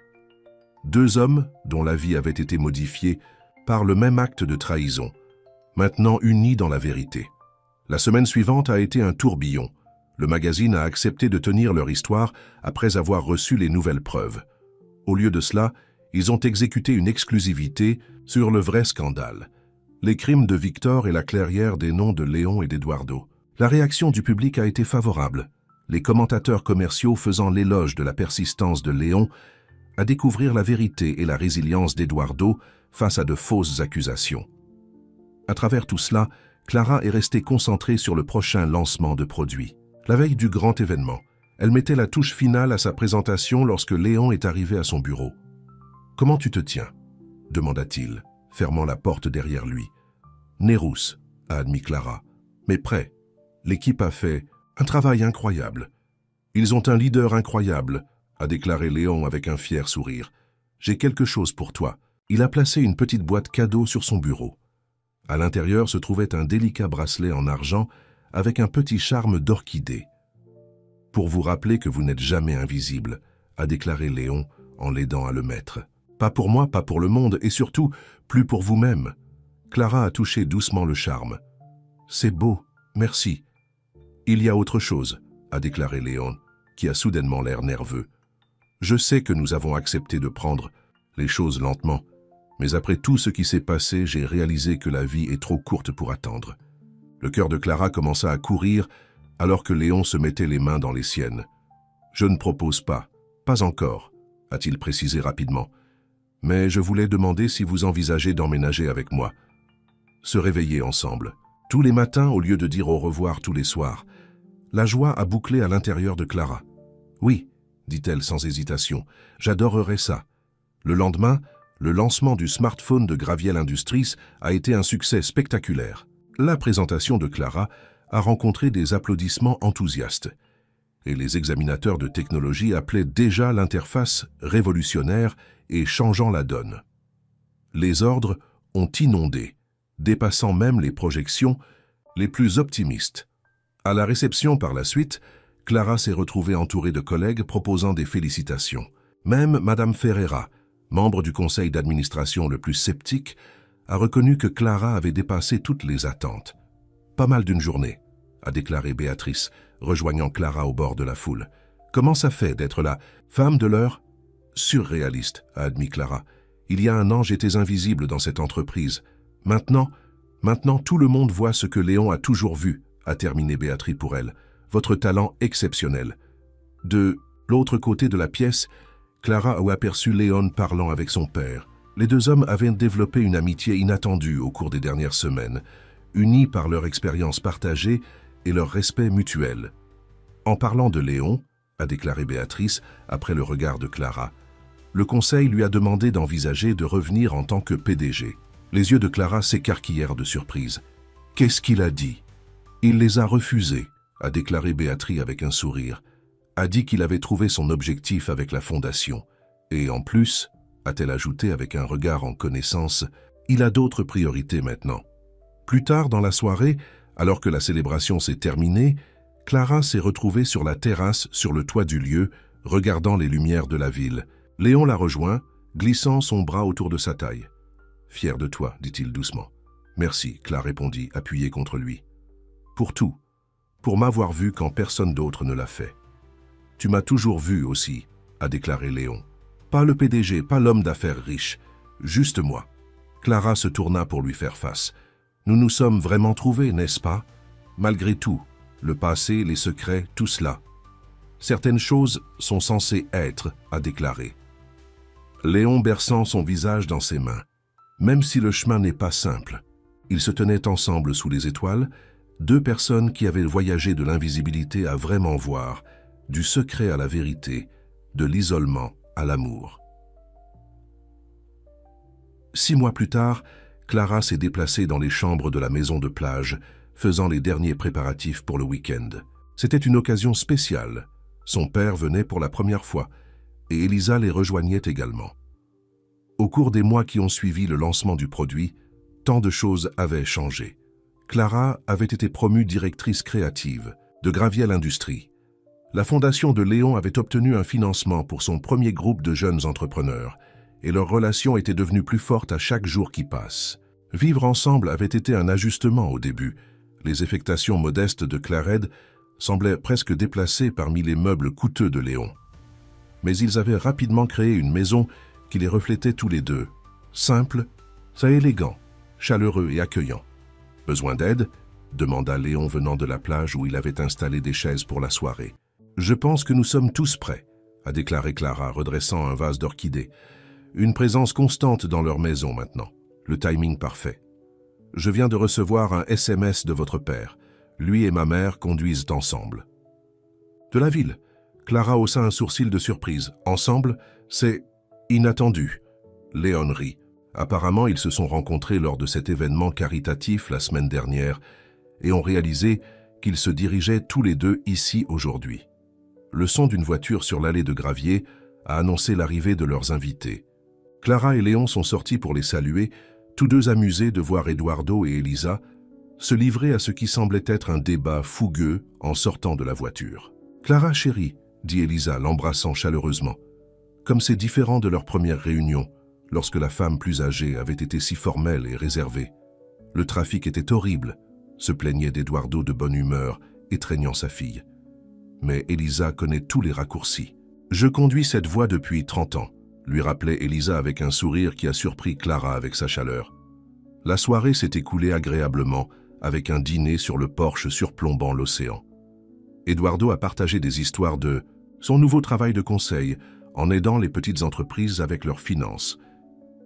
2 hommes, dont la vie avait été modifiée par le même acte de trahison, maintenant unis dans la vérité. La semaine suivante a été un tourbillon. Le magazine a accepté de tenir leur histoire après avoir reçu les nouvelles preuves. Au lieu de cela, ils ont exécuté une exclusivité sur le vrai scandale. Les crimes de Victor et la clairière des noms de Léon et d'Eduardo. La réaction du public a été favorable, les commentateurs commerciaux faisant l'éloge de la persistance de Léon à découvrir la vérité et la résilience d'Eduardo face à de fausses accusations. À travers tout cela, Clara est restée concentrée sur le prochain lancement de produits. La veille du grand événement, elle mettait la touche finale à sa présentation lorsque Léon est arrivé à son bureau. « Comment tu te tiens ?» demanda-t-il, fermant la porte derrière lui. « Nérousse », a admis Clara, « mais prêt. L'équipe a fait un travail incroyable. Ils ont un leader incroyable, a déclaré Léon avec un fier sourire. J'ai quelque chose pour toi. Il a placé une petite boîte cadeau sur son bureau. À l'intérieur se trouvait un délicat bracelet en argent avec un petit charme d'orchidée. Pour vous rappeler que vous n'êtes jamais invisible, a déclaré Léon en l'aidant à le mettre. Pas pour moi, pas pour le monde, et surtout, plus pour vous-même. Clara a touché doucement le charme. C'est beau, merci. Il y a autre chose, a déclaré Léon, qui a soudainement l'air nerveux. Je sais que nous avons accepté de prendre les choses lentement, mais après tout ce qui s'est passé, j'ai réalisé que la vie est trop courte pour attendre. Le cœur de Clara commença à courir alors que Léon se mettait les mains dans les siennes. Je ne propose pas encore, a-t-il précisé rapidement. Mais je voulais demander si vous envisagez d'emménager avec moi. Se réveiller ensemble, tous les matins au lieu de dire au revoir tous les soirs. La joie a bouclé à l'intérieur de Clara. Oui, dit-elle sans hésitation, j'adorerais ça. Le lendemain, le lancement du smartphone de Graviel Industries a été un succès spectaculaire. La présentation de Clara a rencontré des applaudissements enthousiastes. Et les examinateurs de technologie appelaient déjà l'interface révolutionnaire et changeant la donne. Les ordres ont inondé, dépassant même les projections les plus optimistes. À la réception par la suite, Clara s'est retrouvée entourée de collègues proposant des félicitations. Même Madame Ferreira, membre du conseil d'administration le plus sceptique, a reconnu que Clara avait dépassé toutes les attentes. Pas mal d'une journée, a déclaré Béatrice, rejoignant Clara au bord de la foule. Comment ça fait d'être la femme de l'heure? Surréaliste, a admis Clara. Il y a un an, j'étais invisible dans cette entreprise. Maintenant, tout le monde voit ce que Léon a toujours vu, a terminé Béatrice pour elle. Votre talent exceptionnel. De l'autre côté de la pièce, Clara a aperçu Léon parlant avec son père. Les deux hommes avaient développé une amitié inattendue au cours des dernières semaines, unis par leur expérience partagée et leur respect mutuel. En parlant de Léon, a déclaré Béatrice après le regard de Clara, le conseil lui a demandé d'envisager de revenir en tant que PDG. Les yeux de Clara s'écarquillèrent de surprise. Qu'est-ce qu'il a dit? Il les a refusés, a déclaré Béatrice avec un sourire. A dit qu'il avait trouvé son objectif avec la fondation. Et en plus, a-t-elle ajouté avec un regard en connaissance, il a d'autres priorités maintenant. Plus tard dans la soirée, alors que la célébration s'est terminée, Clara s'est retrouvée sur la terrasse sur le toit du lieu, regardant les lumières de la ville. Léon la rejoint, glissant son bras autour de sa taille. « Fier de toi, dit-il doucement. »« Merci, » Clara répondit, appuyée contre lui. « Pour tout. Pour m'avoir vu quand personne d'autre ne l'a fait. »« Tu m'as toujours vu aussi, » a déclaré Léon. « Pas le PDG, pas l'homme d'affaires riche, juste moi. » Clara se tourna pour lui faire face. « Nous nous sommes vraiment trouvés, n'est-ce pas? Malgré tout, le passé, les secrets, tout cela. Certaines choses sont censées être, » a déclaré. Léon berçant son visage dans ses mains. Même si le chemin n'est pas simple, ils se tenaient ensemble sous les étoiles, deux personnes qui avaient voyagé de l'invisibilité à vraiment voir, du secret à la vérité, de l'isolement à l'amour. 6 mois plus tard, Clara s'est déplacée dans les chambres de la maison de plage, faisant les derniers préparatifs pour le week-end. C'était une occasion spéciale. Son père venait pour la première fois, et Elisa les rejoignait également. Au cours des mois qui ont suivi le lancement du produit, tant de choses avaient changé. Clara avait été promue directrice créative de Graviel Industries. La fondation de Léon avait obtenu un financement pour son premier groupe de jeunes entrepreneurs, et leur relation était devenue plus forte à chaque jour qui passe. Vivre ensemble avait été un ajustement au début. Les affectations modestes de Clared semblaient presque déplacées parmi les meubles coûteux de Léon. Mais ils avaient rapidement créé une maison qui les reflétait tous les deux. Simple, élégant, chaleureux et accueillant. « Besoin d'aide ?» demanda Léon venant de la plage où il avait installé des chaises pour la soirée. « Je pense que nous sommes tous prêts », a déclaré Clara, redressant un vase d'orchidées. Une présence constante dans leur maison maintenant. Le timing parfait. Je viens de recevoir un SMS de votre père. Lui et ma mère conduisent ensemble. De la ville. Clara haussa un sourcil de surprise. Ensemble, c'est inattendu. Léon rit. Apparemment, ils se sont rencontrés lors de cet événement caritatif la semaine dernière et ont réalisé qu'ils se dirigeaient tous les deux ici aujourd'hui. Le son d'une voiture sur l'allée de gravier a annoncé l'arrivée de leurs invités. Clara et Léon sont sortis pour les saluer, tous deux amusés de voir Eduardo et Elisa se livrer à ce qui semblait être un débat fougueux en sortant de la voiture. « Clara, chérie, » dit Elisa, l'embrassant chaleureusement. Comme c'est différent de leur première réunion, lorsque la femme plus âgée avait été si formelle et réservée. Le trafic était horrible, se plaignait d'Eduardo de bonne humeur, étreignant sa fille. Mais Elisa connaît tous les raccourcis. « Je conduis cette voie depuis 30 ans, » lui rappelait Elisa avec un sourire qui a surpris Clara avec sa chaleur. La soirée s'est écoulée agréablement, avec un dîner sur le porche surplombant l'océan. Eduardo a partagé des histoires de son nouveau travail de conseil, en aidant les petites entreprises avec leurs finances.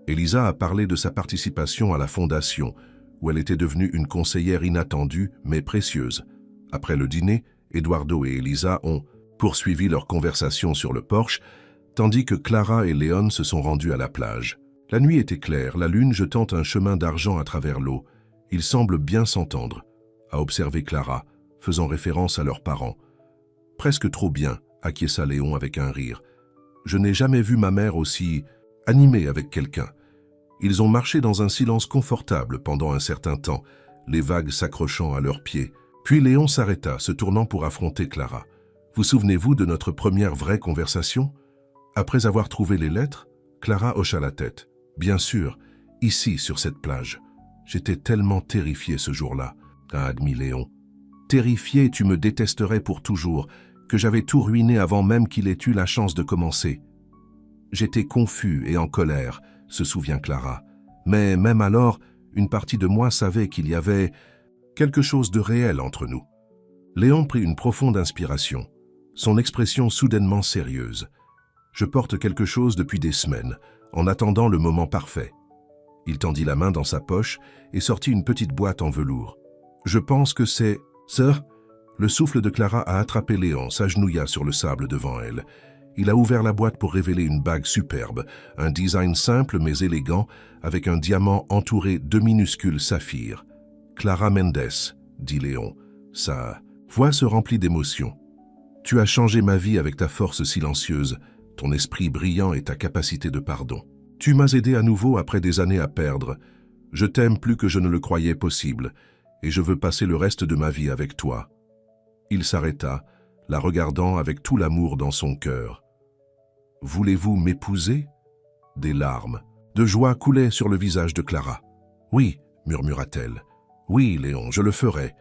Elisa a parlé de sa participation à la fondation, où elle était devenue une conseillère inattendue mais précieuse. Après le dîner, Eduardo et Elisa ont poursuivi leur conversation sur le porche, tandis que Clara et Léon se sont rendus à la plage. La nuit était claire, la lune jetant un chemin d'argent à travers l'eau. Ils semblent bien s'entendre, a observé Clara, faisant référence à leurs parents. Presque trop bien, acquiesça Léon avec un rire. Je n'ai jamais vu ma mère aussi animée avec quelqu'un. Ils ont marché dans un silence confortable pendant un certain temps, les vagues s'accrochant à leurs pieds. Puis Léon s'arrêta, se tournant pour affronter Clara. Vous souvenez-vous de notre première vraie conversation? Après avoir trouvé les lettres, Clara hocha la tête. Bien sûr, ici, sur cette plage. J'étais tellement terrifié ce jour-là, a admis Léon. Terrifié, tu me détesterais pour toujours, que j'avais tout ruiné avant même qu'il ait eu la chance de commencer. J'étais confus et en colère, se souvient Clara. Mais même alors, une partie de moi savait qu'il y avait quelque chose de réel entre nous. Léon prit une profonde inspiration, son expression soudainement sérieuse. Je porte quelque chose depuis des semaines, en attendant le moment parfait. Il tendit la main dans sa poche et sortit une petite boîte en velours. Je pense que c'est... Sir? Le souffle de Clara a attrapé Léon, s'agenouilla sur le sable devant elle. Il a ouvert la boîte pour révéler une bague superbe, un design simple mais élégant, avec un diamant entouré de minuscules saphirs. Clara Mendes, dit Léon. Sa voix se remplit d'émotion. Tu as changé ma vie avec ta force silencieuse, ton esprit brillant et ta capacité de pardon. Tu m'as aidé à nouveau après des années à perdre. Je t'aime plus que je ne le croyais possible, et je veux passer le reste de ma vie avec toi. Il s'arrêta, la regardant avec tout l'amour dans son cœur. « Voulez-vous m'épouser » Des larmes de joie coulaient sur le visage de Clara. « Oui, murmura-t-elle. Oui, Léon, je le ferai. »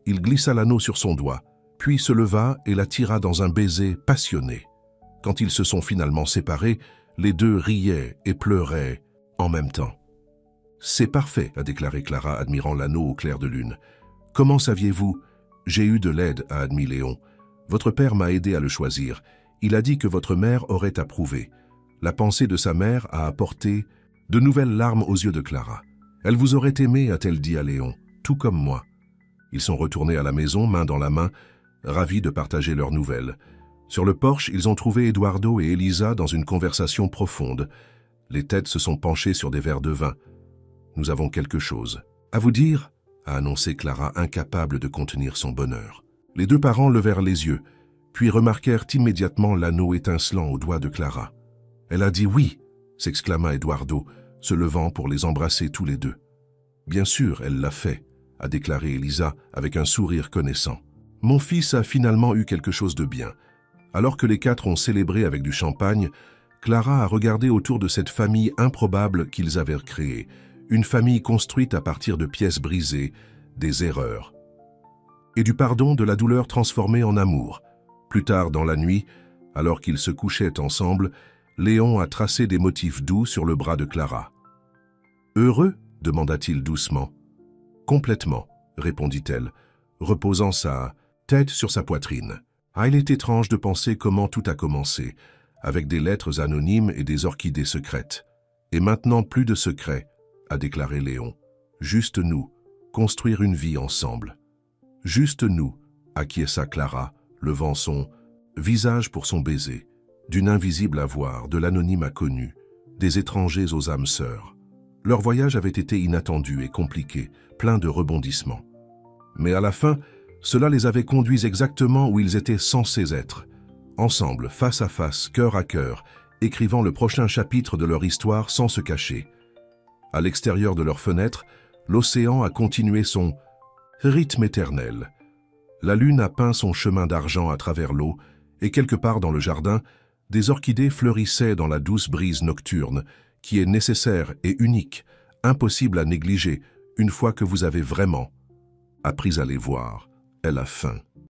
Il glissa l'anneau sur son doigt, puis se leva et la tira dans un baiser passionné. Quand ils se sont finalement séparés, les deux riaient et pleuraient en même temps. « C'est parfait, » a déclaré Clara, admirant l'anneau au clair de lune. « Comment saviez-vous » ? « J'ai eu de l'aide, » a admis Léon. « Votre père m'a aidé à le choisir. Il a dit que votre mère aurait approuvé. » La pensée de sa mère a apporté de nouvelles larmes aux yeux de Clara. « Elle vous aurait aimé, » a-t-elle dit à Léon, « tout comme moi. » Ils sont retournés à la maison, main dans la main, ravis de partager leurs nouvelles. Sur le porche, ils ont trouvé Eduardo et Elisa dans une conversation profonde. Les têtes se sont penchées sur des verres de vin. « Nous avons quelque chose à vous dire ?» a annoncé Clara, incapable de contenir son bonheur. Les deux parents levèrent les yeux, puis remarquèrent immédiatement l'anneau étincelant au doigt de Clara. « Elle a dit oui !» s'exclama Eduardo, se levant pour les embrasser tous les deux. « Bien sûr, elle l'a fait !» a déclaré Elisa avec un sourire connaissant. « Mon fils a finalement eu quelque chose de bien. » Alors que les quatre ont célébré avec du champagne, Clara a regardé autour de cette famille improbable qu'ils avaient créée, une famille construite à partir de pièces brisées, des erreurs. Et du pardon, de la douleur transformée en amour. Plus tard dans la nuit, alors qu'ils se couchaient ensemble, Léon a tracé des motifs doux sur le bras de Clara. « Heureux ?» demanda-t-il doucement. « Complètement », répondit-elle, reposant sa tête sur sa poitrine. Ah, il est étrange de penser comment tout a commencé, avec des lettres anonymes et des orchidées secrètes. Et maintenant plus de secrets, a déclaré Léon. Juste nous, construire une vie ensemble. Juste nous, acquiesça Clara, levant son visage pour son baiser, d'une invisible à voir, de l'anonyme à connu, des étrangers aux âmes sœurs. Leur voyage avait été inattendu et compliqué, plein de rebondissements. Mais à la fin, cela les avait conduits exactement où ils étaient censés être, ensemble, face à face, cœur à cœur, écrivant le prochain chapitre de leur histoire sans se cacher. À l'extérieur de leurs fenêtres, l'océan a continué son rythme éternel. La lune a peint son chemin d'argent à travers l'eau, et quelque part dans le jardin, des orchidées fleurissaient dans la douce brise nocturne, qui est nécessaire et unique, impossible à négliger, une fois que vous avez vraiment appris à les voir. Elle a faim.